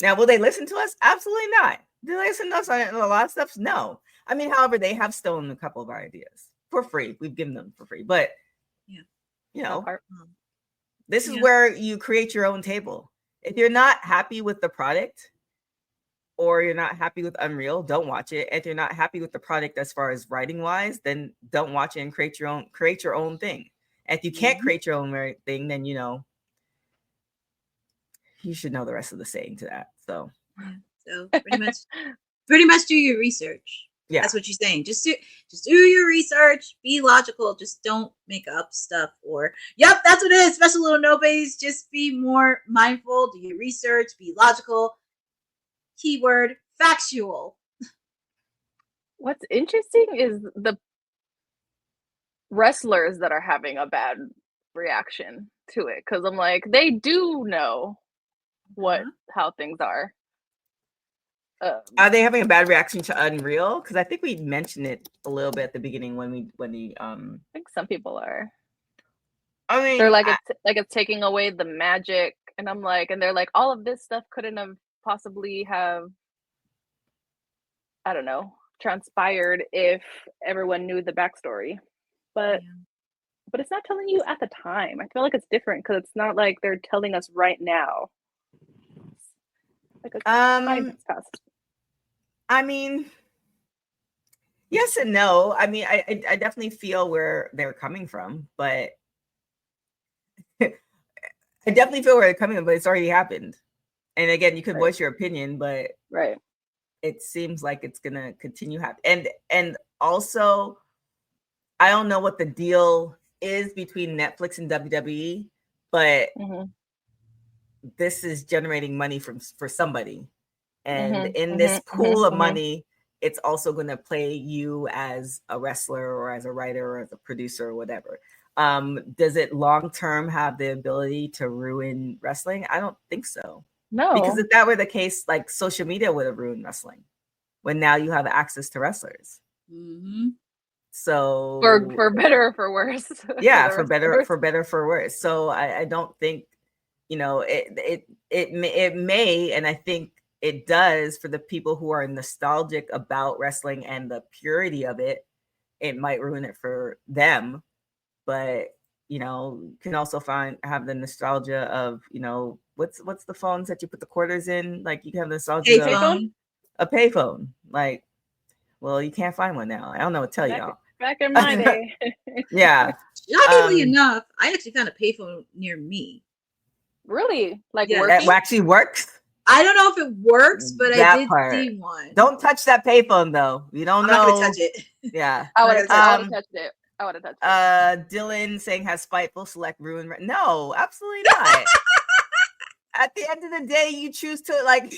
Now, will they listen to us? Absolutely not. Do they listen to us on a lot of stuff? No. I mean, however, they have stolen a couple of our ideas for free. We've given them for free. But, you know, this is where you create your own table. If you're not happy with the product, or you're not happy with Unreal, don't watch it. If you're not happy with the product as far as writing wise, then don't watch it and create your own thing. And if you can't create your own thing, then, you know, you should know the rest of the saying to that. So pretty much do your research. Yeah, that's what you're saying. Just do your research. Be logical. Just don't make up stuff. Or that's what it is. Special little nobodies. Just be more mindful. Do your research. Be logical. Keyword factual. What's interesting is the wrestlers that are having a bad reaction to it, because I'm like, they do know how things are. Are they having a bad reaction to Unreal? Because I think we mentioned it a little bit at the beginning when we I think some people are. I mean, they're like it's taking away the magic, and I'm like, and they're like, all of this stuff couldn't have possibly have, I don't know, transpired if everyone knew the backstory, but it's not telling you at the time. I feel like it's different because it's not like they're telling us right now. Like time has passed. I mean, yes and no. I mean, I definitely feel where they're coming from, but I definitely feel where they're coming from, but it's already happened. And again, you could voice your opinion, but it seems like it's gonna continue happening. And also, I don't know what the deal is between Netflix and WWE, but this is generating money for somebody. And in this pool of money, it's also going to play you as a wrestler or as a writer or as a producer or whatever. Does it long term have the ability to ruin wrestling? I don't think so. No, because if that were the case, like, social media would have ruined wrestling when now you have access to wrestlers. So for better or for worse. for better or for worse. So I don't think, you know, it may, and I think it does, for the people who are nostalgic about wrestling and the purity of it, it might ruin it for them. But, you know, you can also have the nostalgia of, you know, what's the phones that you put the quarters in? Like, you can have nostalgia of a payphone. Like, well, you can't find one now. I don't know what to tell y'all. Back in my day. Shockingly enough, I actually found a payphone near me. Really? Like, that actually works? I don't know if it works, but I did see one. Don't touch that payphone, though. You don't know. I'm not gonna touch it. Yeah. I would have touched it. Dylan saying, has Spiteful Select ruined? No, absolutely not. At the end of the day, you choose to, like,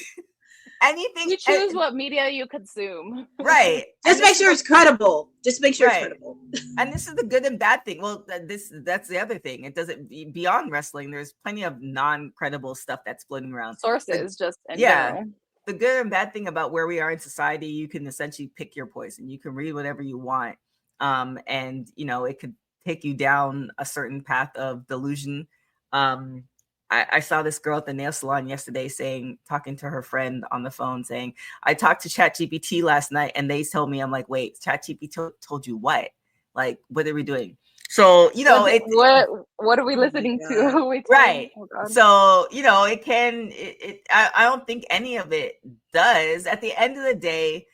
anything. You choose what media you consume. Right. Just make sure it's credible. It's credible. And this is the good and bad thing. Well, that's the other thing. It doesn't, beyond wrestling, there's plenty of non-credible stuff that's floating around. Sources, just in general. The good and bad thing about where we are in society, you can essentially pick your poison. You can read whatever you want. And, you know, it could take you down a certain path of delusion. I saw this girl at the nail salon yesterday talking to her friend on the phone saying, I talked to ChatGPT last night and they told me, I'm like, wait, ChatGPT told you what? Like, what are we doing? So, what are we listening to? Right. So, I don't think any of it does. At the end of the day,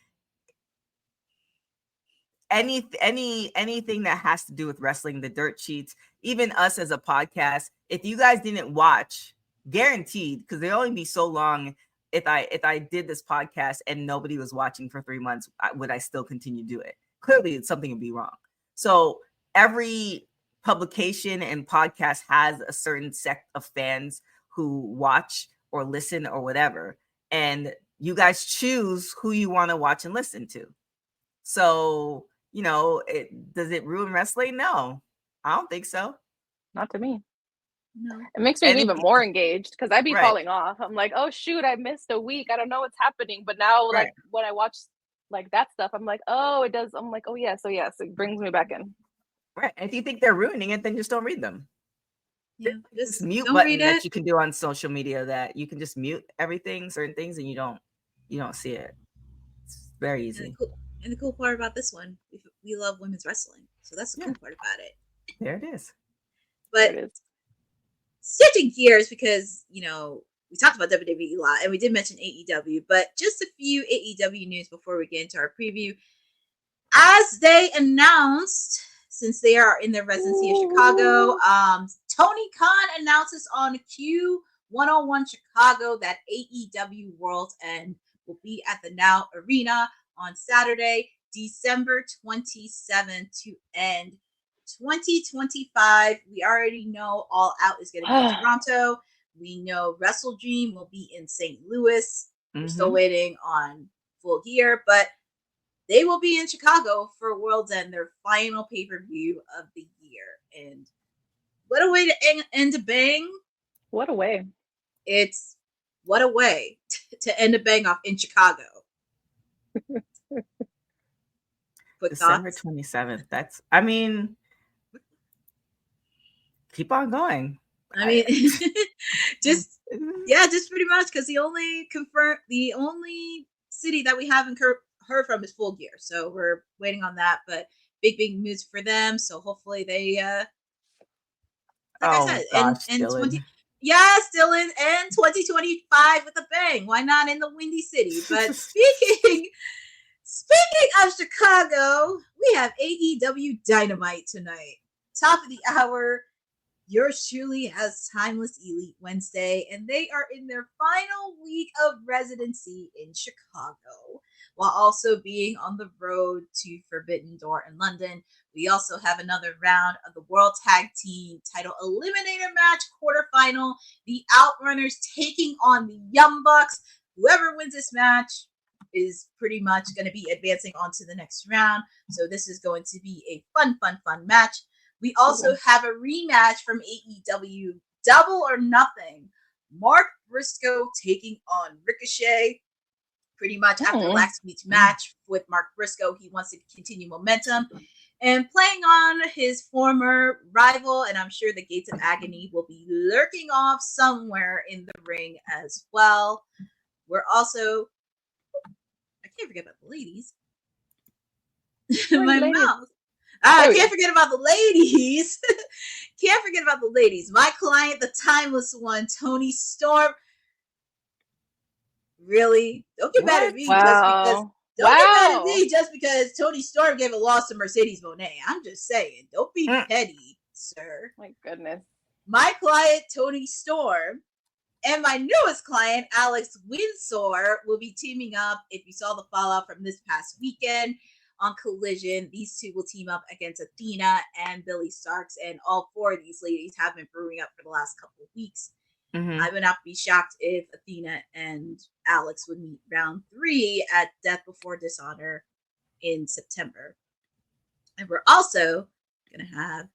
anything that has to do with wrestling, the dirt sheets, even us as a podcast, if you guys didn't watch, guaranteed, because they'll only be so long. If I did this podcast and nobody was watching for 3 months, would I still continue to do it? Clearly something would be wrong. So every publication and podcast has a certain sect of fans who watch or listen or whatever, and you guys choose who you want to watch and listen to. So, does it ruin wrestling? No, I don't think so. Not to me. No. It makes me even more engaged because I'd be falling off. I'm like, oh shoot, I missed a week. I don't know what's happening. But now, like when I watch like that stuff, I'm like, oh, it does. I'm like, oh yeah, so yes, it brings me back in. Right. If you think they're ruining it, then just don't read them. Yeah, just mute button that you can do on social media that you can just mute everything, certain things, and you don't see it. It's very easy. And the cool part about this one, we love women's wrestling, so that's the cool part about it. There it is. But switching gears, because we talked about WWE a lot, and we did mention AEW, but just a few AEW news before we get into our preview. As they announced, since they are in their residency in Chicago, Tony Khan announces on Q101 Chicago that AEW World's End will be at the Now Arena on Saturday, December 27th to end 2025. We already know All Out is going to be in Toronto. We know Wrestle Dream will be in St. Louis. We're still waiting on Full Gear, but they will be in Chicago for World's End, their final pay-per-view of the year. And what a way to end a bang. What a way. What a way to end a bang off in Chicago. December 27th. Keep on going. Just pretty much, because the only city that we haven't heard from is Full Gear, so we're waiting on that. But big news for them. So hopefully they, I said, still in 2025 with a bang. Why not in the Windy City? But speaking of Chicago, we have AEW Dynamite tonight. Top of the hour. Yours truly has Timeless Elite Wednesday, and they are in their final week of residency in Chicago, while also being on the road to Forbidden Door in London. We also have another round of the World Tag Team Title Eliminator match, quarterfinal. The Outrunners taking on the Young Bucks. Whoever wins this match is pretty much going to be advancing on to the next round. So this is going to be a fun match. We also have a rematch from AEW, Double or Nothing. Mark Briscoe taking on Ricochet. Pretty much after last week's match with Mark Briscoe, he wants to continue momentum. And playing on his former rival, and I'm sure the Gates of Agony will be lurking off somewhere in the ring as well. We're also... I can't forget about the ladies. My mouth. I can't forget about the ladies. My client, the timeless one, Tony Storm. Really? Don't get mad at me just because Tony Storm gave a loss to Mercedes Moné. I'm just saying. Don't be petty, sir. My goodness. My client, Tony Storm, and my newest client, Alex Windsor, will be teaming up. If you saw the fallout from this past weekend on Collision, these two will team up against Athena and Billy Starks, and all four of these ladies have been brewing up for the last couple of weeks. I would not be shocked if Athena and Alex would meet round 3 at Death Before Dishonor in September. And we're also going to have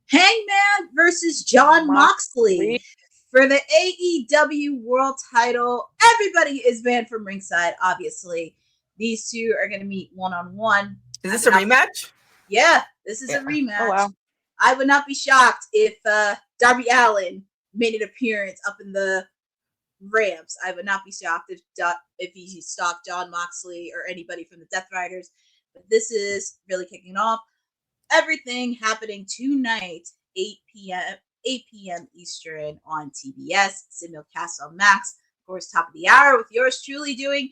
Hangman versus Jon Moxley for the AEW World Title. Everybody is banned from ringside, obviously. These two are going to meet one-on-one. Is this a rematch? Yeah, This is a rematch. Oh, wow. I would not be shocked if Darby Allin made an appearance up in the ramps. I would not be shocked if he stalked Jon Moxley or anybody from the Death Riders. But this is really kicking off. Everything happening tonight, 8 p.m. Eastern on TBS, simulcast on Max. Of course, top of the hour with yours truly doing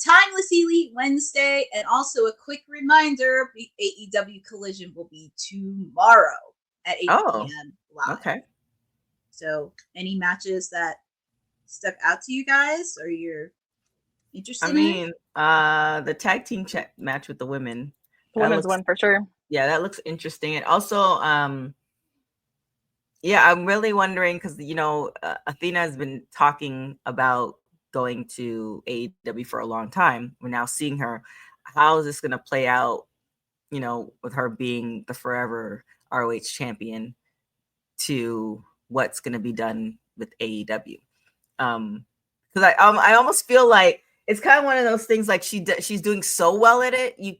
Timeless Elite Wednesday. And also a quick reminder, the AEW Collision will be tomorrow at 8 p.m. live. Okay. So any matches that stuck out to you guys or you're interested in? The tag team match with the women. The women's one for sure. Yeah, that looks interesting. And also, yeah, I'm really wondering because, Athena has been talking about going to AEW for a long time. We're now seeing her. How is this going to play out, with her being the forever ROH champion to what's going to be done with AEW? Because I almost feel like it's kind of one of those things like she's doing so well at it.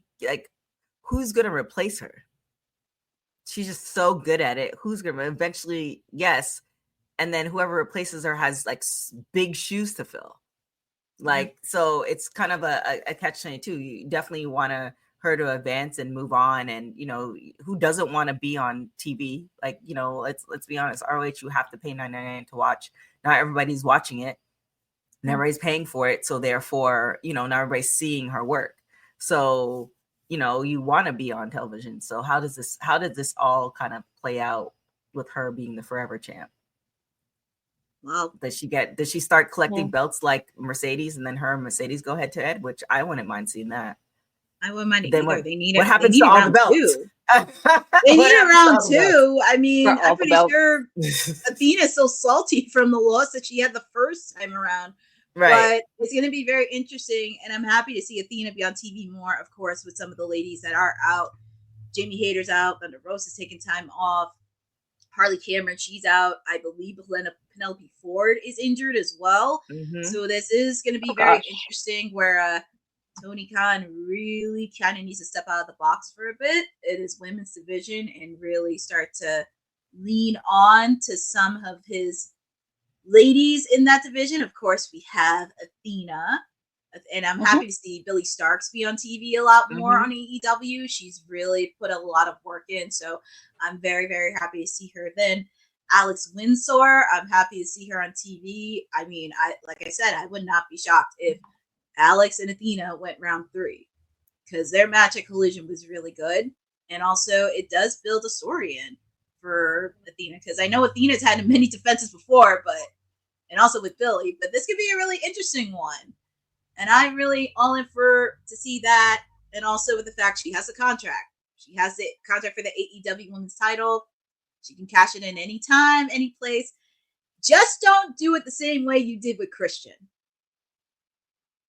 Who's going to replace her? She's just so good at it. Who's going to eventually? Yes. And then whoever replaces her has like big shoes to fill. So it's kind of a catch-22. You definitely want her to advance and move on. And, who doesn't want to be on TV? Let's be honest. ROH, you have to pay $9.99 to watch. Not everybody's watching it. And everybody's paying for it. So therefore, not everybody's seeing her work. So, you want to be on television. So how did this all kind of play out with her being the forever champ? Well, does she start collecting belts like Mercedes and then her and Mercedes go head to head, which I wouldn't mind seeing that. I wouldn't mind either. What happens to all the belts? They need a round two. I mean, I'm pretty sure Athena's so salty from the loss that she had the first time around. Right. But it's going to be very interesting, and I'm happy to see Athena be on TV more, of course, with some of the ladies that are out. Jamie Hayter's out. Thunder Rosa's taking time off. Harley Cameron, she's out. I believe Penelope Ford is injured as well. Mm-hmm. So this is going to be very interesting where Tony Khan really kind of needs to step out of the box for a bit in his women's division and really start to lean on to some of his ladies in that division. Of course, we have Athena, and I'm happy to see Billie Starkz be on TV a lot more on AEW. She's really put a lot of work in, so I'm very, very happy to see her. Then Alex Windsor, I'm happy to see her on TV. I mean, like I said, I would not be shocked if Alex and Athena went round 3 because their match at Collision was really good, and also it does build a story in for Athena because I know Athena's had many defenses before, and also with Billy, but this could be a really interesting one. And I'm really all in to see that. And also with the fact she has a contract. She has the contract for the AEW Women's title. She can cash it in anytime, any place. Just don't do it the same way you did with Christian.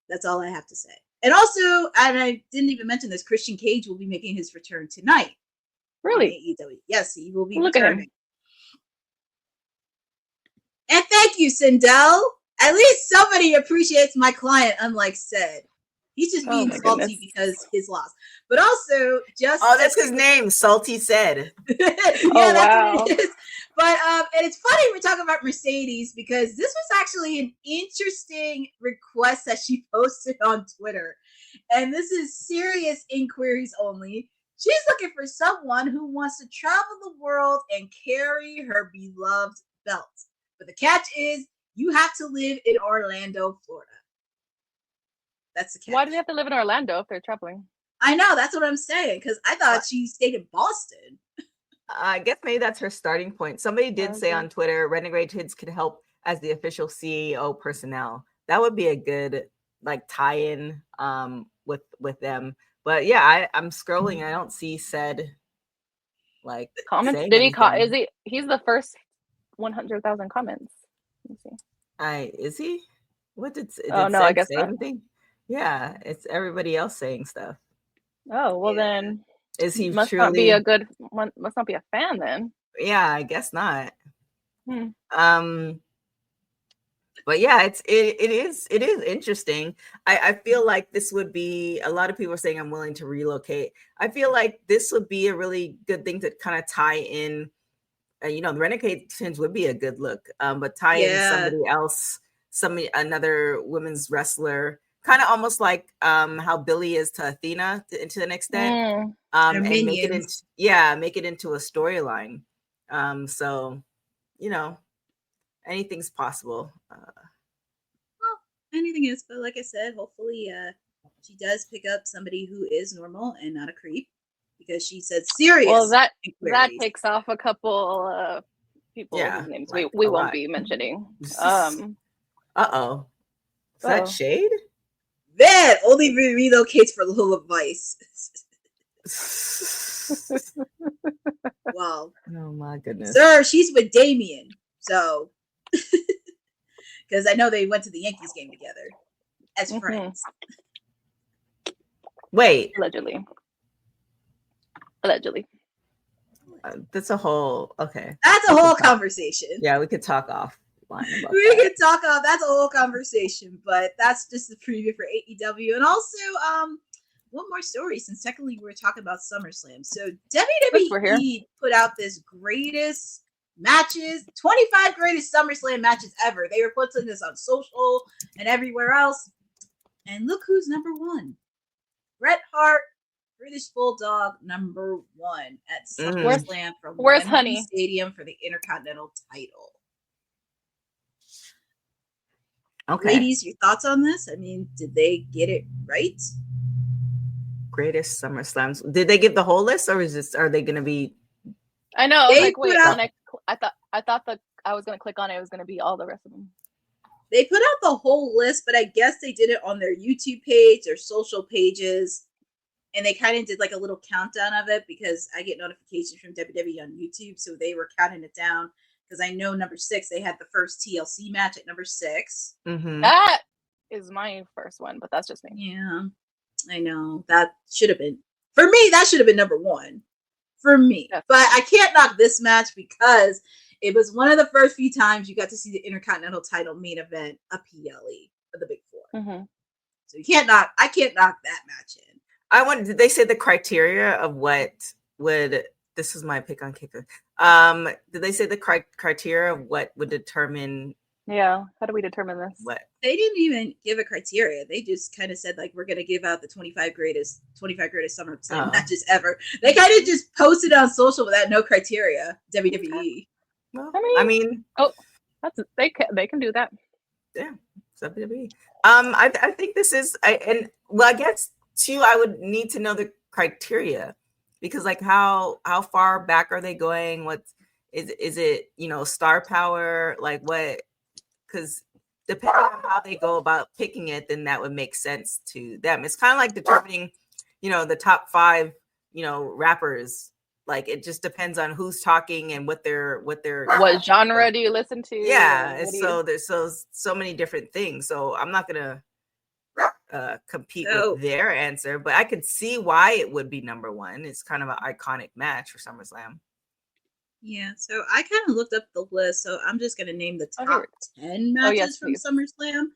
That's all I have to say. And also, and I didn't even mention this, Christian Cage will be making his return tonight. Really? AEW. Yes, he will be returning. And thank you, Sindel. At least somebody appreciates my client, unlike Ced. He's just being salty because his loss. But also, just... Oh, that's his name, Salty Ced. That's what it is. But, and it's funny we're talking about Mercedes because this was actually an interesting request that she posted on Twitter. And this is serious inquiries only. She's looking for someone who wants to travel the world and carry her beloved belt. But the catch is, you have to live in Orlando, Florida. That's the catch. Why do they have to live in Orlando if they're traveling? I know, that's what I'm saying, because I thought she stayed in Boston. I guess maybe that's her starting point. Somebody did say on Twitter, Renegade Kids could help as the official CEO personnel. That would be a good tie-in with them. But yeah, I'm scrolling. I don't see Ced comments. Did he? He's the first 100,000 comments. Let me see. Is he? What did? I guess say not. Anything? Yeah, it's everybody else saying stuff. Oh well, then is he must truly not be a good one? Must not be a fan then. Yeah, I guess not. But yeah, it is interesting. I feel like this would be, a lot of people are saying I'm willing to relocate. I feel like this would be a really good thing to kind of tie in. The Renegade Twins would be a good look, but tie in somebody else, another women's wrestler, kind of almost like how Billy is to Athena to an extent, and make it into a storyline. So anything's possible. Well, anything is, but like I said, hopefully she does pick up somebody who is normal and not a creep, because she said serious. Well, that takes off a couple people whose names we won't be mentioning. Uh-oh. Is that shade? That only relocates for little advice. Wow. Oh my goodness. Sir, she's with Damien. So, because I know they went to the Yankees game together as friends. Wait. Allegedly. That's a whole That's a whole conversation. Yeah, we could talk offline about that's a whole conversation, but that's just the preview for AEW. And also one more story, since technically we're talking about SummerSlam. So WWE put out this greatest matches, 25 greatest SummerSlam matches ever. They were putting this on social and everywhere else, and look who's number one. Bret Hart, British Bulldog, number one at SummerSlam from Wembley Stadium for the Intercontinental title. Okay. Ladies, your thoughts on this? I mean, did they get it right? Greatest SummerSlams. Did they give the whole list, or are they going to be? I know. I was like, wait, I thought that I was going to click on it. It was going to be all the rest of them. They put out the whole list, but I guess they did it on their YouTube page, their social pages. And they kind of did like a little countdown of it, because I get notifications from WWE on YouTube. So they were counting it down, because I know number 6, they had the first TLC match at number 6. Mm-hmm. That is my first one, but that's just me. Yeah, I know. That should have been, for me, that should have been number 1 for me. Yes. But I can't knock this match, because it was one of the first few times you got to see the Intercontinental title main event, a PLE of the Big 4. Mm-hmm. So I can't knock that match in. Did they say the criteria of what would, this is my pick on Kicker. Did they say the criteria of what would determine? Yeah. How do we determine this? What? They didn't even give a criteria. They just kind of said, like, we're going to give out the 25 greatest SummerSlam matches ever. They kind of just posted on social without no criteria. WWE. Well, I mean, they can do that. Yeah. WWE. I think this is, I guess too, I would need to know the criteria, because like how far back are they going? What is it, star power? Like what? Because depending on how they go about picking it, then that would make sense to them. It's kind of like determining, the top 5, rappers. Like it just depends on who's talking and what genre do you listen to? Yeah, so there's so many different things. So I'm not gonna compete with their answer, but I could see why it would be number 1. It's kind of an iconic match for SummerSlam. Yeah, so I kind of looked up the list, so I'm just going to name the top 10 matches from SummerSlam.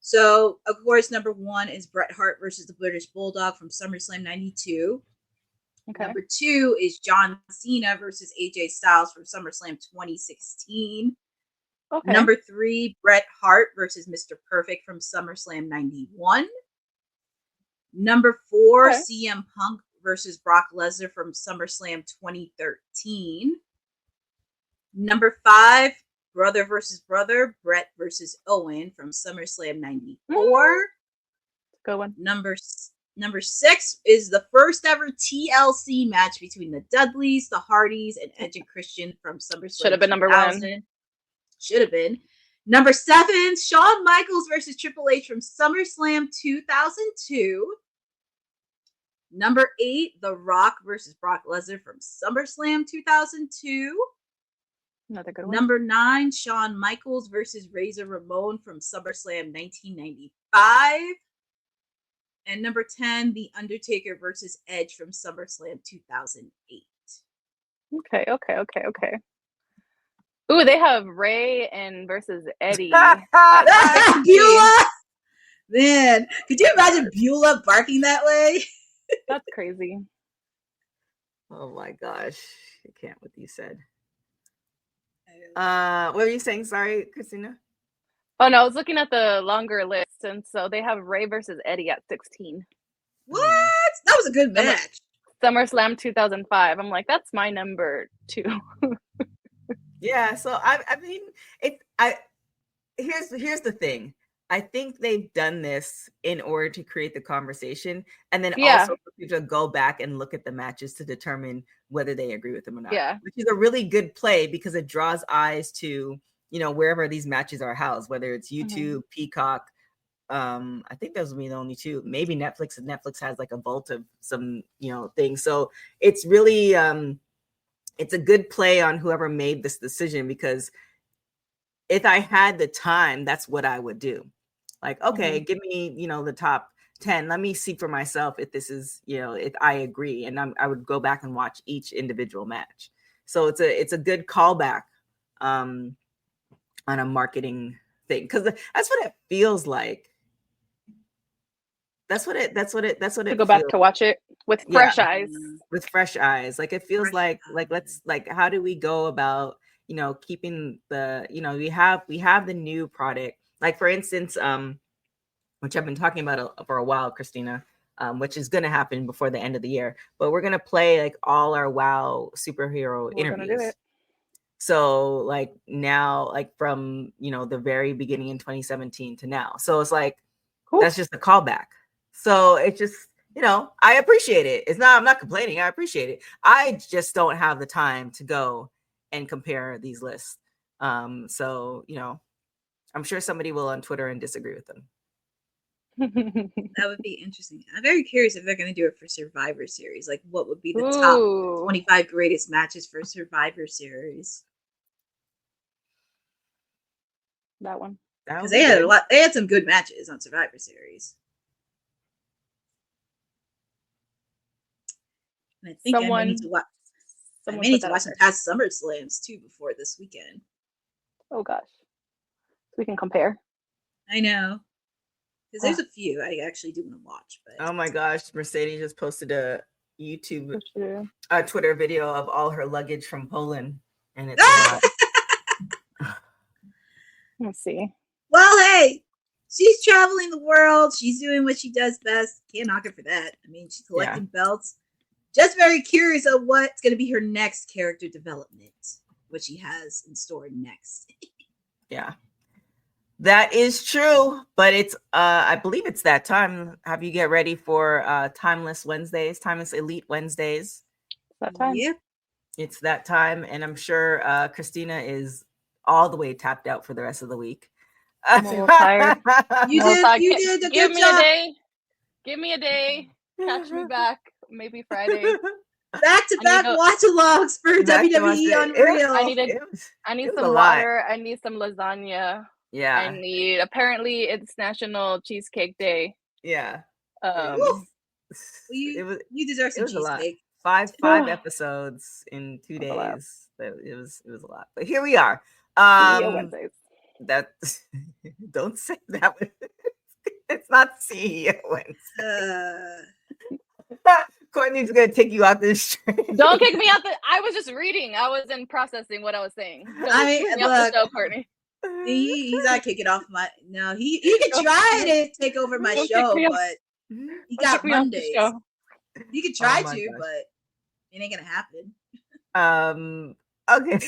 So, of course, number 1 is Bret Hart versus the British Bulldog from SummerSlam 92. Okay. Number 2 is John Cena versus AJ Styles from SummerSlam 2016. Okay. Number 3, Bret Hart versus Mr. Perfect from SummerSlam 91. Number 4, CM Punk versus Brock Lesnar from SummerSlam 2013. Number 5, brother versus brother, Bret versus Owen from SummerSlam 94. Good one. Number 6 is the first ever TLC match between the Dudleys, the Hardys, and Edge and Christian from SummerSlam. Should have been number 1. Should have been. Number 7, Shawn Michaels versus Triple H from SummerSlam 2002. Number 8, The Rock versus Brock Lesnar from SummerSlam 2002. Another good one. Number 9, Shawn Michaels versus Razor Ramon from SummerSlam 1995. And number 10, The Undertaker versus Edge from SummerSlam 2008. Okay. Ooh, they have Ray and versus Eddie. Beulah! Man, could you imagine Beulah barking that way? That's crazy. Oh my gosh. I can't what you said. What were you saying? Sorry, Christina? Oh no, I was looking at the longer list, and so they have Ray versus Eddie at 16. What? That was a good match. SummerSlam 2005. I'm like, that's my number 2. Yeah, so I mean, here's the thing. I think they've done this in order to create the conversation, and then also for people to go back and look at the matches to determine whether they agree with them or not. Yeah, which is a really good play because it draws eyes to, you know, wherever these matches are housed, whether it's YouTube, Peacock. I think those will be the only 2. Maybe Netflix, and Netflix has like a vault of some, you know, things. So it's really it's a good play on whoever made this decision, because if I had the time, that's what I would do. Like, okay, give me, you know, the top 10. Let me see for myself if this is, you know, if I agree. And I would go back and watch each individual match. So it's a good callback on a marketing thing, because that's what it feels like. That's what it to go back to watch it with fresh eyes. With fresh eyes. Like it feels like let's like, how do we go about, you know, keeping the, you know, we have the new product. Like for instance, which I've been talking about for a while, Christina, which is going to happen before the end of the year. But we're going to play like all our WoW superhero interviews. Gonna do it. So like now, like from, you know, the very beginning in 2017 to now. So it's like, that's just a callback. So it just, you know, I appreciate it. I'm not complaining. I appreciate it. I just don't have the time to go and compare these lists. So, you know, I'm sure somebody will on Twitter and disagree with them. That would be interesting. I'm very curious if they're going to do it for Survivor Series. Like, what would be the top 25 greatest matches for Survivor Series? That one. Because they had they had some good matches on Survivor Series. And I think I need to watch. I may need to watch some past SummerSlams too before this weekend. Oh gosh, we can compare. I know, because there's a few I actually do want to watch. But oh my gosh, Mercedes just posted a YouTube, Twitter video of all her luggage from Poland, and it's. Let's see. Well, hey, she's traveling the world. She's doing what she does best. Can't knock her for that. I mean, she's collecting belts. Just very curious of what's going to be her next character development, what she has in store next. Yeah, that is true. But it's, I believe it's that time. Have you get ready for Timeless Wednesdays, Timeless Elite Wednesdays? That time. Yeah, it's that time, and I'm sure Christina is all the way tapped out for the rest of the week. I'm a little tired. You did a good job. Give me a day. Catch me back. Maybe Friday. Back-to-back watch-alongs for WWE Unreal. I need some water. I need some lasagna. Yeah. Apparently it's National Cheesecake Day. Yeah. You deserve some cheesecake. Five episodes in 2 days. It was a lot. But here we are. Wednesdays. That don't say that. It's not CEO Wednesday. Courtney's gonna take you out this train. Don't kick me out. I was just reading. I wasn't processing what I was saying. I mean, look, show, Courtney. He's not kicking off my. No, he can try to take over my show, but he got Mondays. He could try but it ain't gonna happen. Okay.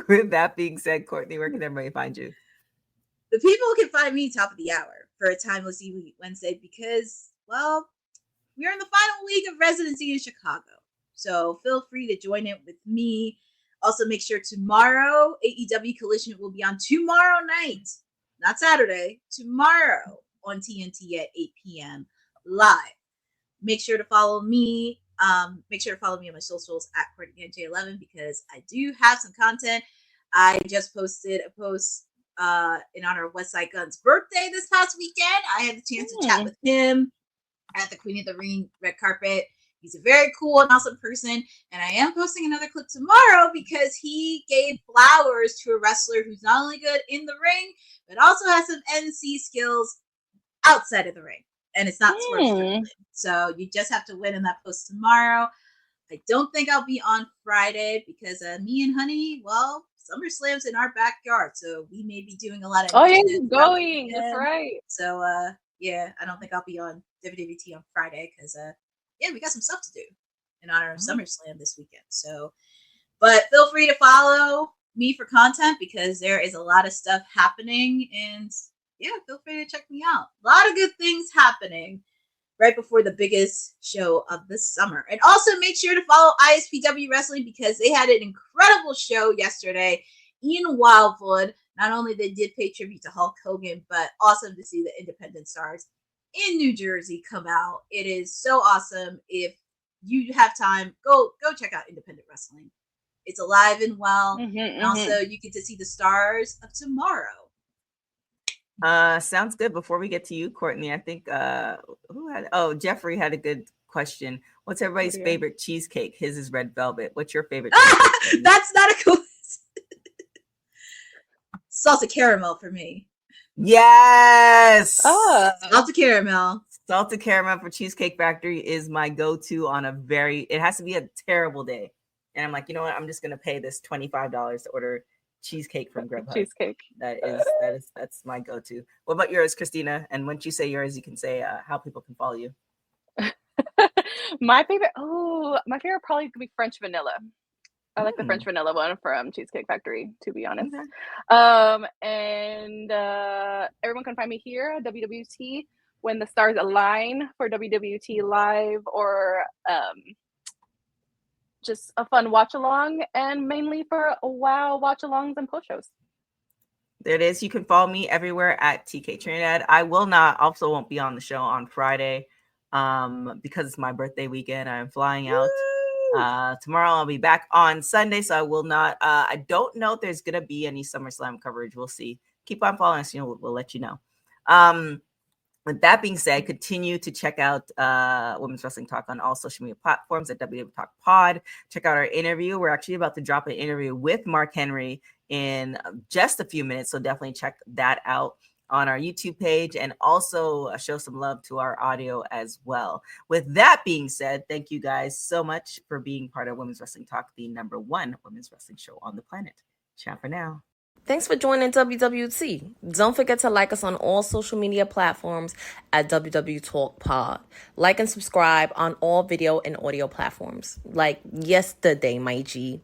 With that being said, Courtney, where can everybody find you? The people can find me top of the hour for a Timeless Elite Wednesday because, well, we're in the final week of residency in Chicago. So feel free to join in with me. Also, make sure tomorrow, AEW Collision will be on tomorrow night, not Saturday, tomorrow on TNT at 8 p.m. live. Make sure to follow me. Make sure to follow me on my socials at CourtneyNJ11 because I do have some content. I just posted a post in honor of Westside Gunn's birthday this past weekend. I had the chance to chat with him at the Queen of the Ring red carpet. He's a very cool and awesome person. And I am posting another clip tomorrow because he gave flowers to a wrestler who's not only good in the ring, but also has some NC skills outside of the ring. And it's not Swerve Strickland. So you just have to win in that post tomorrow. I don't think I'll be on Friday because me and Honey, well, SummerSlam's in our backyard. So we may be doing a lot of you're going. That's right. So yeah, I don't think I'll be on WWT on Friday because we got some stuff to do in honor of SummerSlam this weekend. So, but feel free to follow me for content because there is a lot of stuff happening, and yeah, feel free to check me out. A lot of good things happening right before the biggest show of the summer. And also make sure to follow ISPW Wrestling because they had an incredible show yesterday in Wildwood. Not only they did pay tribute to Hulk Hogan, but awesome to see the independent stars in New Jersey come out. It is so awesome. If you have time, go check out independent wrestling. It's alive and well. And also you get to see the stars of tomorrow. Sounds good. Before we get to you, Courtney, I think Jeffrey had a good question. What's everybody's favorite cheesecake? His is red velvet. What's your favorite cheesecake? That's not a coincidence. Salted caramel for me. Yes. Salted caramel. Salted caramel for Cheesecake Factory is my go-to on it has to be a terrible day. And I'm like, you know what? I'm just going to pay this $25 to order cheesecake from Grubhub. Cheesecake. That's my go-to. What about yours, Christina? And once you say yours, you can say how people can follow you. My favorite probably could be French vanilla. I like the French vanilla one from Cheesecake Factory, to be honest. And everyone can find me here at WWT when the stars align for WWT Live or just a fun watch along, and mainly for WoW watch alongs and post shows. There it is. You can follow me everywhere at TK Trinidad. I won't be on the show on Friday because it's my birthday weekend. I'm flying out. Tomorrow I'll be back on Sunday, so I will not. I don't know if there's gonna be any SummerSlam coverage. We'll see. Keep on following us. We'll let you know. With that being said, continue to check out Women's Wrestling Talk on all social media platforms at WW Talk Pod. Check out our interview. We're actually about to drop an interview with Mark Henry in just a few minutes, so definitely check that out on our YouTube page, and also show some love to our audio as well. With that being said, thank you guys so much for being part of Women's Wrestling Talk, the #1 women's wrestling show on the planet. Ciao for now. Thanks for joining WWT. Don't forget to like us on all social media platforms at WW Talk Pod. Like and subscribe on all video and audio platforms, like yesterday, my G.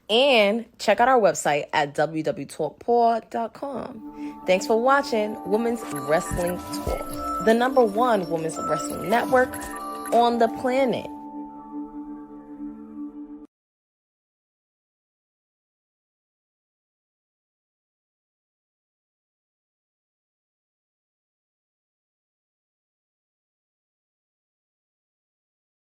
And check out our website at www.talkpod.com. Thanks for watching Women's Wrestling Talk, the #1 women's wrestling network on the planet.